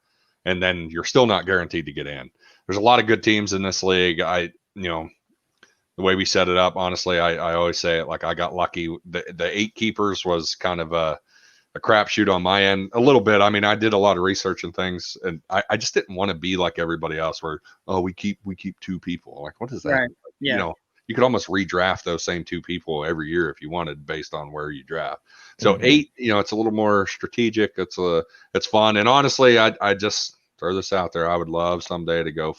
and then you're still not guaranteed to get in. There's a lot of good teams in this league. The way we set it up, honestly, I always say it like I got lucky. The 8 keepers was kind of a crapshoot on my end a little bit. I mean, I did a lot of research and things, and I just didn't want to be like everybody else where, we keep 2 people. Like, what is that?
Right. Yeah.
You could almost redraft those same 2 people every year if you wanted based on where you draft. So 8, it's a little more strategic. It's fun. And honestly, I just throw this out there. I would love someday to go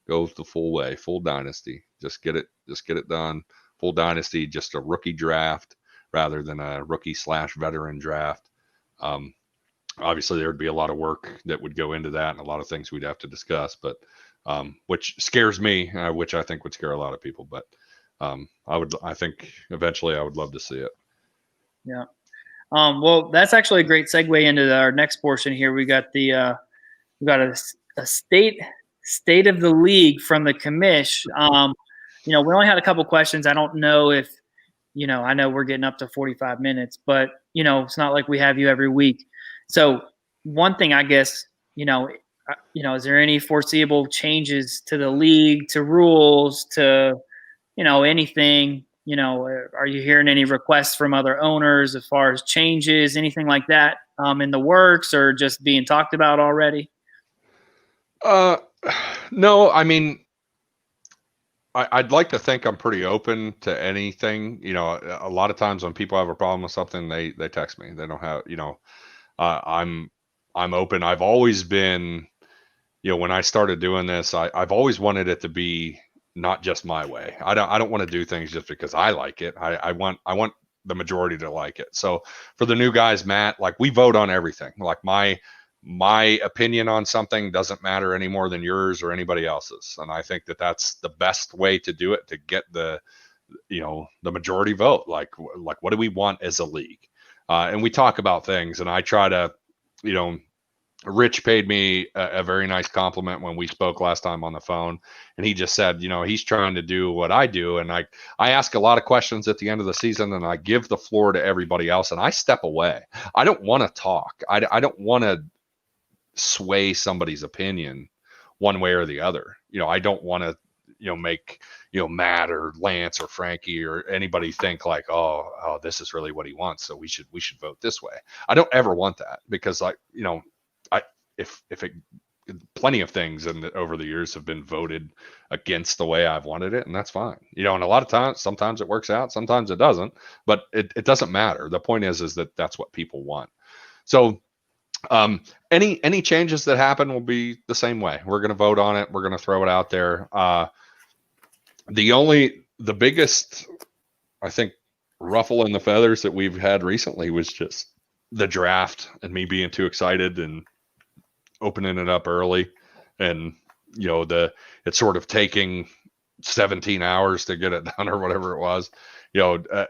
the full way, full dynasty. Just get it done. Full dynasty, just a rookie draft rather than a rookie/veteran draft. Obviously there would be a lot of work that would go into that and a lot of things we'd have to discuss, but which scares me, which I think would scare a lot of people. But I think eventually I would love to see it.
Yeah. Well, that's actually a great segue into our next portion here. We got a state of the league from the commish. We only had a couple questions. I don't know if, I know we're getting up to 45 minutes, but, it's not like we have you every week. So one thing, I guess, is there any foreseeable changes to the league, to rules, to, anything, are you hearing any requests from other owners as far as changes, anything like that in the works or just being talked about already?
No, I mean, I'd like to think I'm pretty open to anything. A lot of times when people have a problem with something, they text me. They don't have, I'm open. I've always been, when I started doing this, I've always wanted it to be not just my way. I don't want to do things just because I like it. I want the majority to like it. So for the new guys, Matt, like we vote on everything. Like my opinion on something doesn't matter any more than yours or anybody else's. And I think that that's the best way to do it, to get the majority vote. Like what do we want as a league? And we talk about things, and I try to, Rich paid me a very nice compliment when we spoke last time on the phone, and he just said, he's trying to do what I do, and I ask a lot of questions at the end of the season, and I give the floor to everybody else, and I step away. I don't want to talk. I don't want to sway somebody's opinion one way or the other. I don't want to make Matt or Lance or Frankie or anybody think like, oh, this is really what he wants, so we should vote this way. I don't ever want that, because if plenty of things over the years have been voted against the way I've wanted it, and that's fine. And a lot of times, sometimes it works out, sometimes it doesn't, but it doesn't matter. The point is that that's what people want. So any changes that happen will be the same way. We're going to vote on it. We're going to throw it out there. The biggest, I think, ruffle in the feathers that we've had recently was just the draft and me being too excited and opening it up early, and it's sort of taking 17 hours to get it done or whatever it was.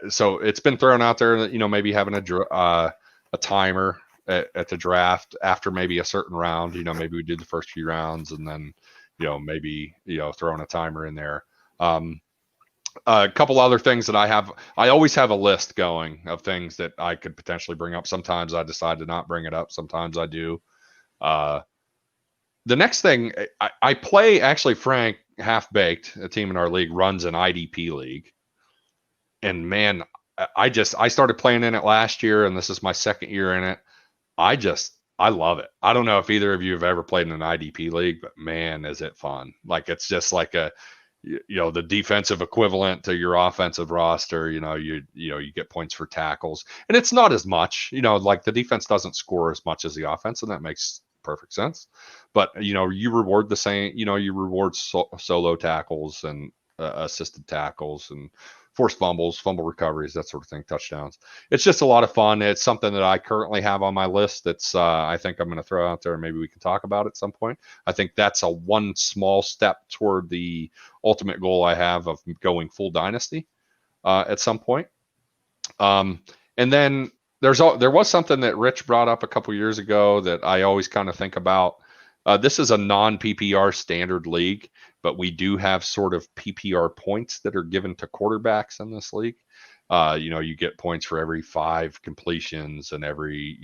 So it's been thrown out there, maybe having a timer at the draft after maybe a certain round. Maybe we did the first few rounds, and then maybe throwing a timer in there. A couple other things that I always have a list going of things that I could potentially bring up. Sometimes I decide to not bring it up, sometimes I do. The next thing, I play, actually, Frank Half Baked, a team in our league, runs an IDP league, and man, I started playing in it last year, and this is my second year in it. I love it. I don't know if either of you have ever played in an IDP league, but man, is it fun. Like, it's just like the defensive equivalent to your offensive roster. You get points for tackles, and it's not as much, like the defense doesn't score as much as the offense, and that makes perfect sense. But you reward the same. You reward solo tackles and assisted tackles and forced fumbles, fumble recoveries, that sort of thing, touchdowns. It's just a lot of fun. It's something that I currently have on my list that's I think I'm going to throw out there, and maybe we can talk about at some point. I think that's one small step toward the ultimate goal I have of going full dynasty at some point. And then there was something that Rich brought up a couple years ago that I always kind of think about. This is a non-PPR standard league, but we do have sort of PPR points that are given to quarterbacks in this league. You get points for every 5 completions and every,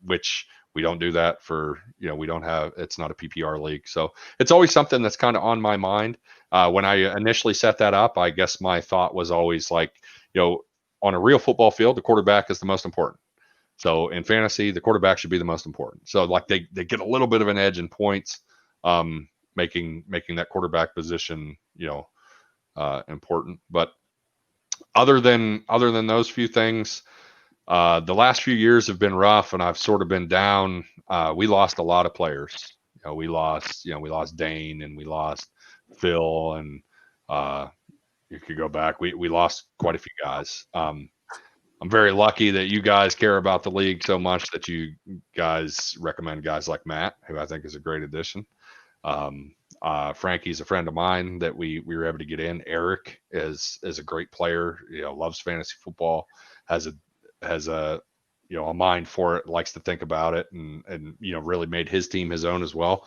which we don't do that for, we don't have, it's not a PPR league. So it's always something that's kind of on my mind. When I initially set that up, I guess my thought was always like, on a real football field, the quarterback is the most important. So in fantasy, the quarterback should be the most important. So like they get a little bit of an edge in points, making that quarterback position, important. But other than those few things, the last few years have been rough, and I've sort of been down. We lost a lot of players. We lost Dane, and we lost Phil, and you could go back. We lost quite a few guys. I'm very lucky that you guys care about the league so much that you guys recommend guys like Matt, who I think is a great addition. Frankie's a friend of mine that we were able to get in. Eric is a great player, loves fantasy football, has a mind for it, likes to think about it, and really made his team his own as well.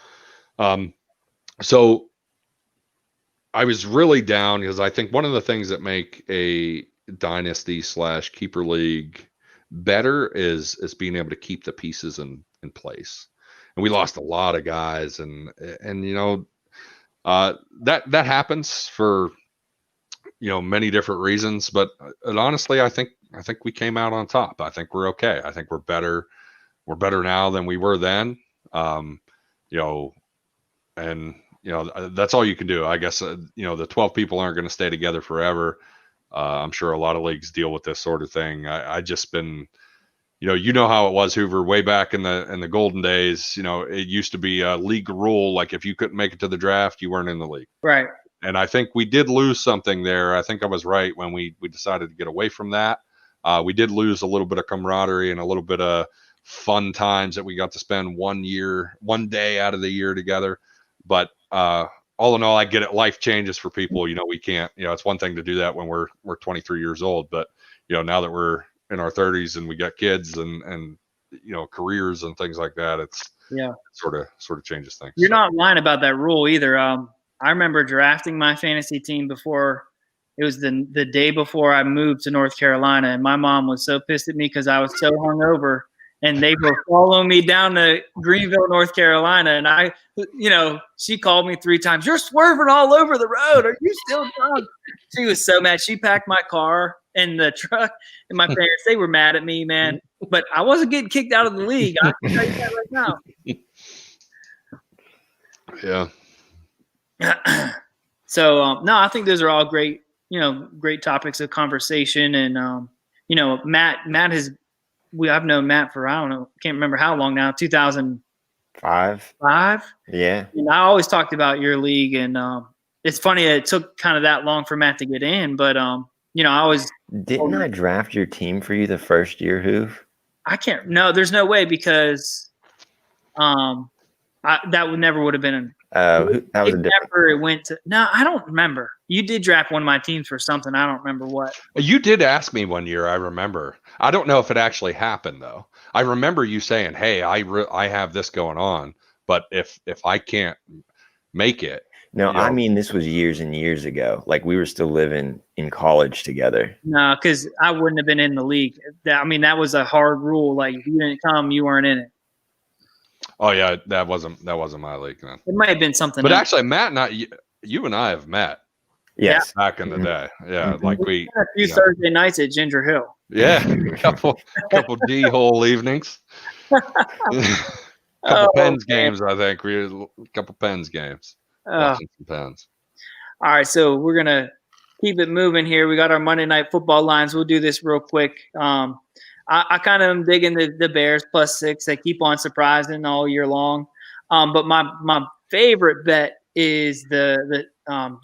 So I was really down because I think one of the things that make a dynasty / keeper league better is being able to keep the pieces in place. And we lost a lot of guys, and that happens for many different reasons, but honestly, I think we came out on top. I think we're okay. I think we're better now than we were then. That's all you can do, I guess. The 12 people aren't going to stay together forever. I'm sure a lot of leagues deal with this sort of thing. I just been, how it was, Hoover, way back in the golden days. It used to be a league rule, like if you couldn't make it to the draft, you weren't in the league.
Right.
And I think we did lose something there. I think I was right when we decided to get away from that. We did lose a little bit of camaraderie and a little bit of fun times that we got to spend one day out of the year together. But all in all, I get it. Life changes for people. We can't, it's one thing to do that when we're 23 years old, but now that we're in our 30s and we got kids and careers and things like that. It's sort of changes things.
You're not lying about that rule either. I remember drafting my fantasy team before. It was the day before I moved to North Carolina, and my mom was so pissed at me because I was so hungover, and they were following me down to Greenville, North Carolina, and she called me 3 times. You're swerving all over the road. Are you still drunk? She was so mad. She packed my car and the truck, and my parents, they were mad at me, man. But I wasn't getting kicked out of the league. I can tell you that right
now.
Yeah. So, no, I think those are all great topics of conversation. And, Matt I've known Matt for, I don't know, can't remember how long now, 2005.
Yeah.
And I always talked about your league, and it's funny that it took kind of that long for Matt to get in, but I always
didn't I draft your team for you the first year, Hoove?
I can't. No, there's no way, because that would have been.
That was a different.
It went to. No, I don't remember. You did draft one of my teams for something. I don't remember what.
You did ask me one year. I remember. I don't know if it actually happened though. I remember you saying, "Hey, I have this going on, but if I can't make it."
No, I mean, this was years and years ago. Like, we were still living in college together.
No, because I wouldn't have been in the league. That was a hard rule. Like, if you didn't come, you weren't in it.
Oh yeah, that wasn't my league then.
It might have been something.
But
else.
actually, Matt, you and I have met.
Yes,
back in the day. Yeah, like we
a few Thursday nights at Ginger Hill.
Yeah, a couple D-hole evenings. Couple Pens games, I think. We had a couple Pens games. Watching some Pens.
All right, so we're gonna keep it moving here. We got our Monday Night Football lines. We'll do this real quick. I kind of am digging the Bears +6. They keep on surprising all year long. But my favorite bet is the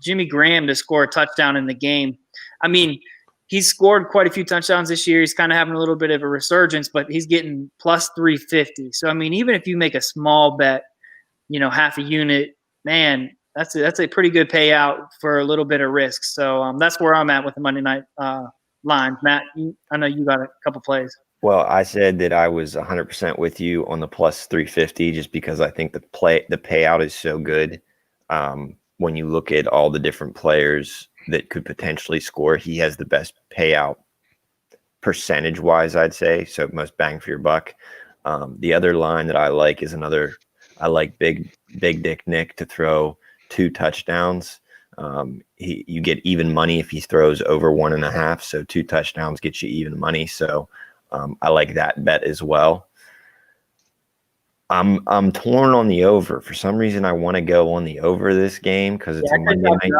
Jimmy Graham to score a touchdown in the game. I mean, he's scored quite a few touchdowns this year. He's kind of having a little bit of a resurgence, but he's getting +350. So, I mean, even if you make a small bet, half a unit, man, that's a pretty good payout for a little bit of risk. So that's where I'm at with the Monday night lines. Matt, I know you got a couple plays.
Well, I said that I was 100% with you on the +350 just because I think the payout is so good. When you look at all the different players that could potentially score, he has the best payout percentage-wise, I'd say. So most bang for your buck. The other line that I like is I like Big Dick Nick to throw 2 touchdowns. You get even money if he throws over 1.5. So 2 touchdowns gets you even money. So I like that bet as well. I'm torn on the over. For some reason, I want to go on the over this game because it's a Monday night game.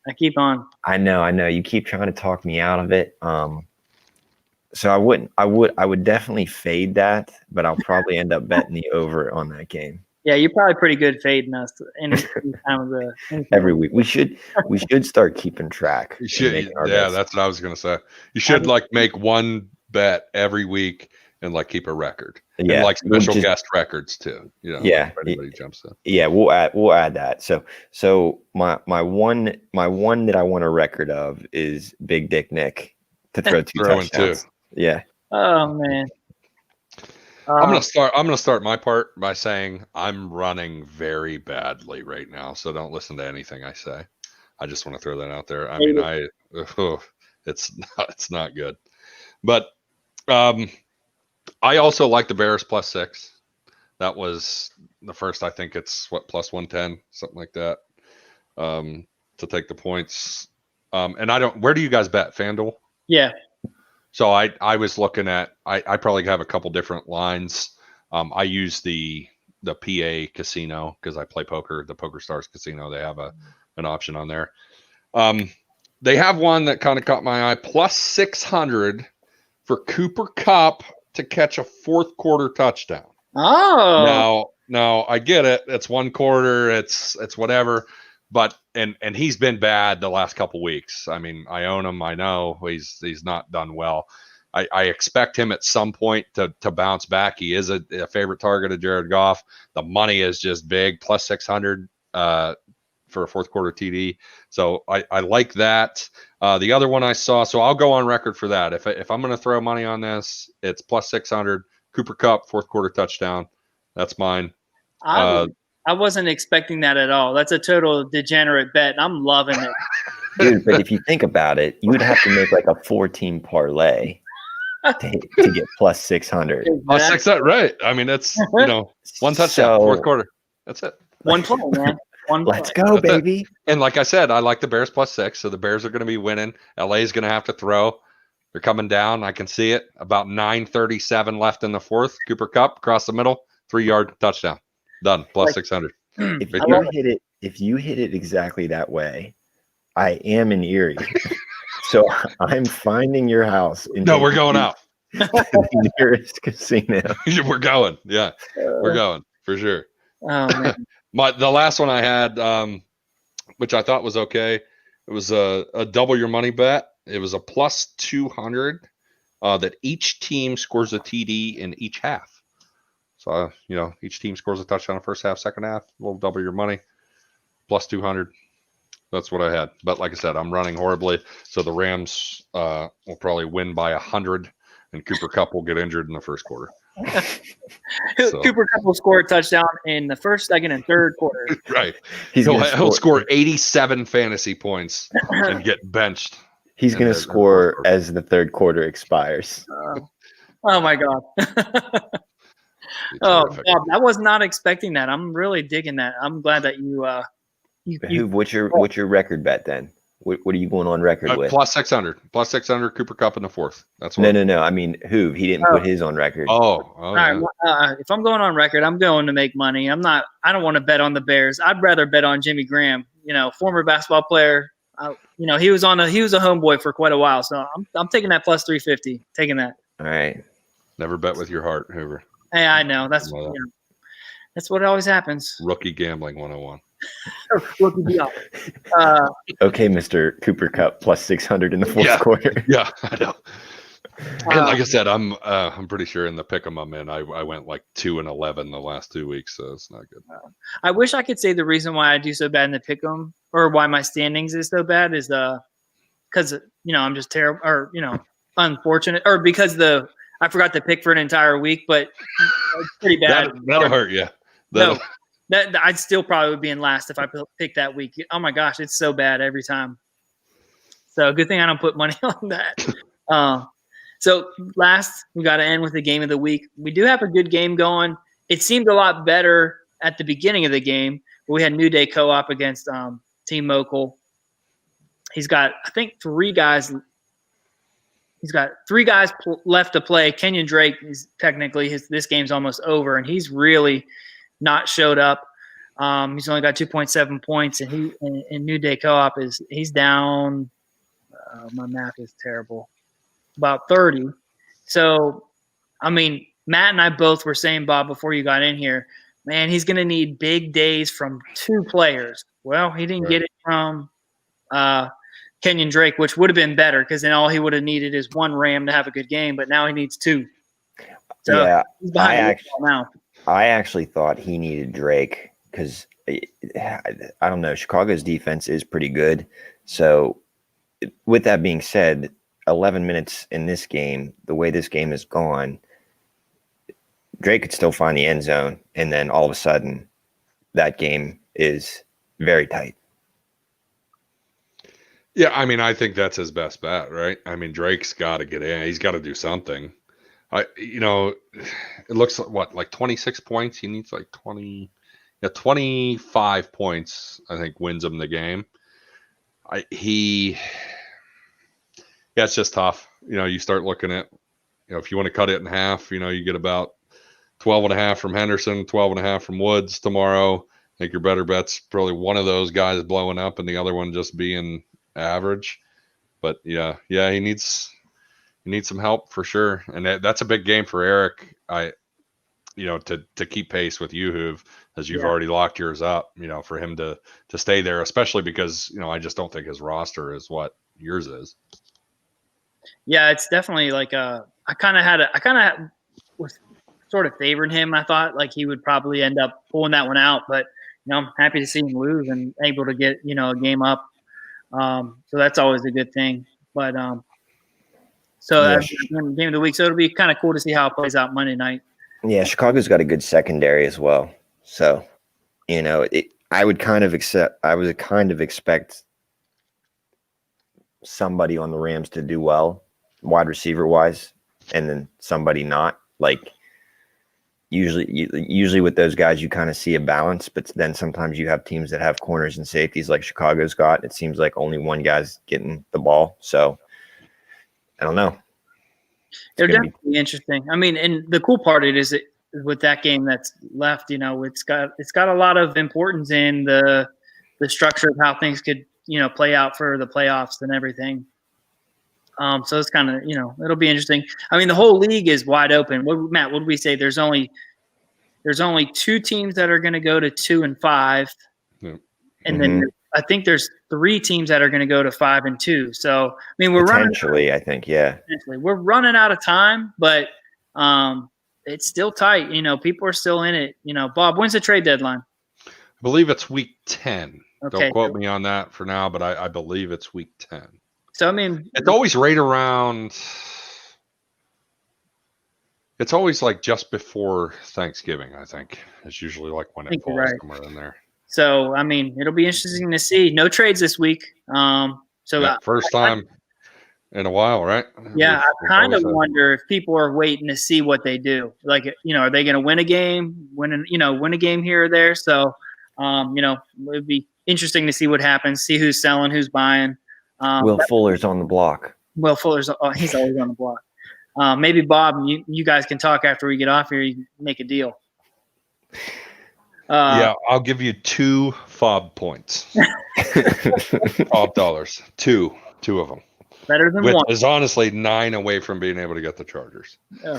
I keep on.
I know. You keep trying to talk me out of it. So I would definitely fade that, but I'll probably end up betting the over on that game.
Yeah, you're probably pretty good fading us any time of the
every week. We should start keeping track.
You should. Yeah, that's what I was gonna say. You should make one bet every week and keep a record.
Yeah,
and special guest records too.
Yeah,
if anybody jumps in.
Yeah, we'll add that. So my one that I want a record of is Big Dick Nick to throw 2 touchdowns. Yeah.
Oh man.
I'm gonna start my part by saying I'm running very badly right now, so don't listen to anything I say. I just want to throw that out there. I mean, it's not good. But I also like the Bears +6. That was the first. I think it's +110, something like that, to take the points. And I don't. Where do you guys bet? FanDuel?
Yeah.
So I was looking at. I probably have a couple different lines. I use the PA Casino because I play poker. The Poker Stars Casino. They have an option on there. They have one that kind of caught my eye. +600 for Cooper Kupp to catch a 4th quarter touchdown.
Oh.
Now I get it. It's 1 quarter. It's whatever. But and he's been bad the last couple weeks. I mean, I own him. I know he's not done well. I expect him at some point to bounce back. He is a favorite target of Jared Goff. The money is just big. +600 for a 4th quarter TD. So I like that. The other one I saw. So I'll go on record for that. If I'm going to throw money on this, it's +600. Cooper Kupp, fourth quarter touchdown. That's mine.
I wasn't expecting that at all. That's a total degenerate bet, and I'm loving it.
Dude, but if you think about it, you would have to make like a 14 parlay to get plus 600.
Plus 600, right? I mean, that's one touchdown, fourth quarter. That's it.
One play, man.
Let's go,
That's
baby.
And like I said, I like the Bears plus 6, so the Bears are going to be winning. LA is going to have to throw. They're coming down. I can see it. About 9:37 left in the fourth. Cooper Kupp across the middle, 3-yard touchdown. Done. Plus 600.
If you hit it exactly that way, I am in Erie. So I'm finding your house.
No, we're going out.
The nearest casino.
We're going. Yeah, we're going for sure.
Oh, man.
The last one I had, which I thought was okay, it was a double your money bet. It was a plus 200 that each team scores a TD in each half. So, each team scores a touchdown in the first half, second half, a little double your money, plus 200. That's what I had. But like I said, I'm running horribly. So the Rams will probably win by 100, and Cooper Kupp will get injured in the first quarter. So.
Cooper Kupp will score a touchdown in the first, second, and third quarter.
Right. He'll score 87 fantasy points and get benched.
He's going to score as the third quarter expires.
Oh my God. Bob, I was not expecting that. I'm really digging that. I'm glad that you
what's your record bet then? What are you going on record with?
Plus 600. Plus 600 Cooper Kupp in the fourth. That's what.
No. I mean, Hoove. He didn't put his on record.
All
right. If I'm going on record, I'm going to make money. I don't want to bet on the Bears. I'd rather bet on Jimmy Graham. Former basketball player. He was a homeboy for quite a while. So I'm taking that plus 350. Taking that.
All right.
Never bet with your heart, Hoover.
Hey, I know. That's what always happens.
Rookie gambling 101.
Okay, Mr. Cooper Kupp plus 600 in the fourth quarter.
Yeah, I know. And like I said, I'm pretty sure in the pick'em I'm in, I went like 2-11 the last 2 weeks, so it's not good.
I wish I could say the reason why I do so bad in the pick'em or why my standings is so bad is because I'm just terrible or unfortunate or because I forgot to pick for an entire week, but it's pretty bad.
That'll hurt you.
That I'd still probably would be in last if I picked that week. Oh my gosh, it's so bad every time. So good thing I don't put money on that. So last, we got to end with the game of the week. We do have a good game going. It seemed a lot better at the beginning of the game. We had New Day Co-op against Team Mokel. He's got, I think, 3 guys. He's got 3 guys left to play. Kenyon Drake is technically this game's almost over, and he's really not showed up. He's only got 2.7 points, and he in New Day Co-op he's down. My math is terrible. About 30. So, I mean, Matt and I both were saying, Bob, before you got in here, man, he's going to need big days from 2 players. Well, he didn't get it from Kenyon Drake, which would have been better because then all he would have needed is 1 Ram to have a good game, but now he needs 2. So
yeah,
he's behind now.
I actually thought he needed Drake because I don't know. Chicago's defense is pretty good. So, with that being said, 11 minutes in this game, the way this game has gone, Drake could still find the end zone, and then all of a sudden, that game is very tight.
Yeah, I mean, I think that's his best bet, right? I mean, Drake's got to get in. He's got to do something. It looks like 26 points. He needs like 25 points, I think, wins him the game. It's just tough. You start looking at, if you want to cut it in half, you get about 12.5 from Henderson, 12.5 from Woods tomorrow. I think your better bet's probably one of those guys blowing up and the other one just being average. But yeah, he needs some help for sure. And that's a big game for Eric. To keep pace with you, Hoove, as you've already locked yours up, for him to stay there, especially because, I just don't think his roster is what yours is.
Yeah, it's definitely like I kind of was sort of favoring him. I thought like he would probably end up pulling that one out, but I'm happy to see him lose and able to get a game up. So that's always a good thing. But So
Yeah.
that's game of the week. So it'll be kind of cool to see how it plays out Monday night.
Yeah, Chicago's got a good secondary as well. So, I would kind of expect somebody on the Rams to do well, wide receiver wise, and then somebody not. Like usually with those guys, you kind of see a balance, but then sometimes you have teams that have corners and safeties like Chicago's got. It seems like only one guy's getting the ball. So I don't know.
It'll definitely be interesting. I mean, and the cool part is it with that game that's left, it's got a lot of importance in the structure of how things could, play out for the playoffs and everything. So it's kind of, it'll be interesting. I mean, the whole league is wide open. Matt, what did we say? There's only 2 teams that are going to go to 2 and 5.
Yeah.
And then I think there's 3 teams that are going to go to 5 and 2. So, I mean, we're
potentially, I think, yeah.
We're running out of time, but it's still tight. People are still in it. Bob, when's the trade deadline?
I believe it's week 10.
Okay.
Don't quote me on that for now, but I believe it's week 10.
So, I mean,
it's always right around. It's always like just before Thanksgiving, I think. It's usually like when it falls somewhere in there.
So, I mean, it'll be interesting to see. No trades this week.
First time in a while, right?
Yeah, I kind of wonder if people are waiting to see what they do. Like, are they going to win a game? Win a game here or there? So, it'd be interesting to see what happens. See who's selling, who's buying.
Will Fuller's on the block.
Will Fuller's he's always on the block. Maybe Bob, you guys can talk after we get off here. You can make a deal.
Yeah, I'll give you 2 FOB points. FOB dollars. 2 of them.
Better than 1.
Is honestly 9 away from being able to get the Chargers.
All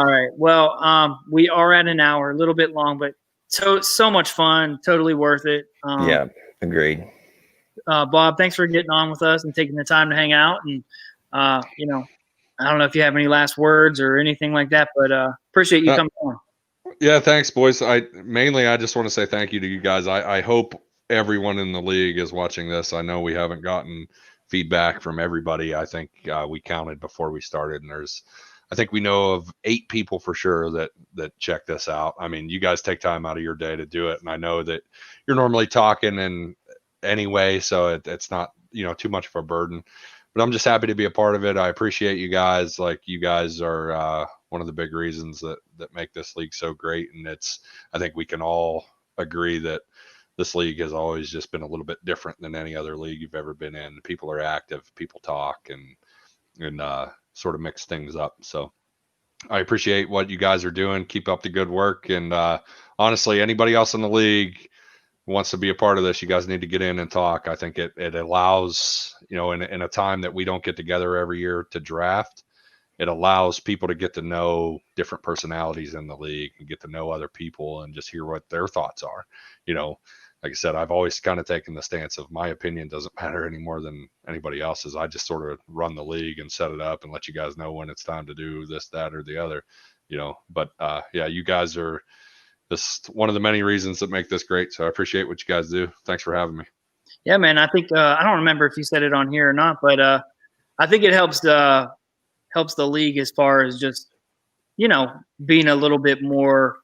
right. Well, we are at an hour, a little bit long, but so much fun. Totally worth it.
Yeah, agreed.
Bob, thanks for getting on with us and taking the time to hang out. And, I don't know if you have any last words or anything like that, but appreciate you coming on.
Yeah, thanks, boys. I just want to say thank you to you guys. I hope everyone in the league is watching this. I know we haven't gotten feedback from everybody. I think we counted before we started, and I think we know of 8 people for sure that check this out. I mean, you guys take time out of your day to do it, and I know that you're normally talking and anyway, so it's not too much of a burden. But I'm just happy to be a part of it. I appreciate you guys. Like, you guys are one of the big reasons that make this league so great, and I think we can all agree that this league has always just been a little bit different than any other league you've ever been in. People are active, people talk, and sort of mix things up. So I appreciate what you guys are doing. Keep up the good work. And honestly, anybody else in the league who wants to be a part of this, you guys need to get in and talk. I think it allows, in a time that we don't get together every year to draft, it allows people to get to know different personalities in the league and get to know other people and just hear what their thoughts are. Like I said, I've always kind of taken the stance of my opinion doesn't matter any more than anybody else's. I just sort of run the league and set it up and let you guys know when it's time to do this, that, or the other, But yeah, you guys are just one of the many reasons that make this great. So I appreciate what you guys do. Thanks for having me.
Yeah, man. I think I don't remember if you said it on here or not, but I think it helps the league as far as just being a little bit more.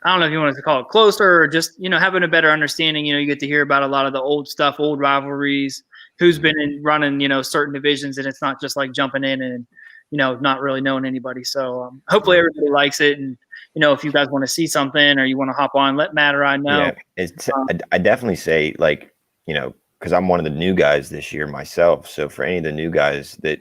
I don't know if you want to call it closer or just, having a better understanding. You get to hear about a lot of the old stuff, old rivalries, who's been running, certain divisions, and it's not just like jumping in and, not really knowing anybody. So hopefully everybody likes it. And, if you guys want to see something or you want to hop on, let Matt or I know.
Yeah, I definitely say, like, because I'm one of the new guys this year myself. So for any of the new guys that,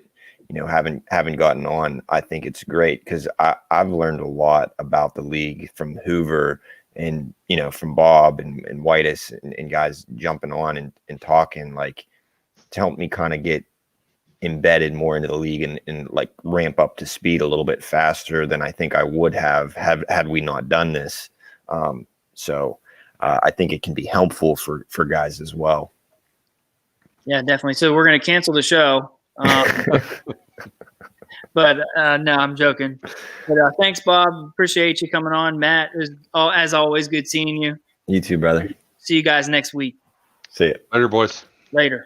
haven't gotten on, I think it's great because I've learned a lot about the league from Hoover and, from Bob and Whitus and guys jumping on and talking, like, to help me kind of get embedded more into the league and like ramp up to speed a little bit faster than I think I would have had we not done this. So I think it can be helpful for guys as well.
Yeah, definitely. So we're going to cancel the show. But no, I'm joking. But thanks, Bob. Appreciate you coming on. Matt, it was, as always, good seeing you.
You too, brother.
See you guys next week.
See ya.
Later, boys.
Later.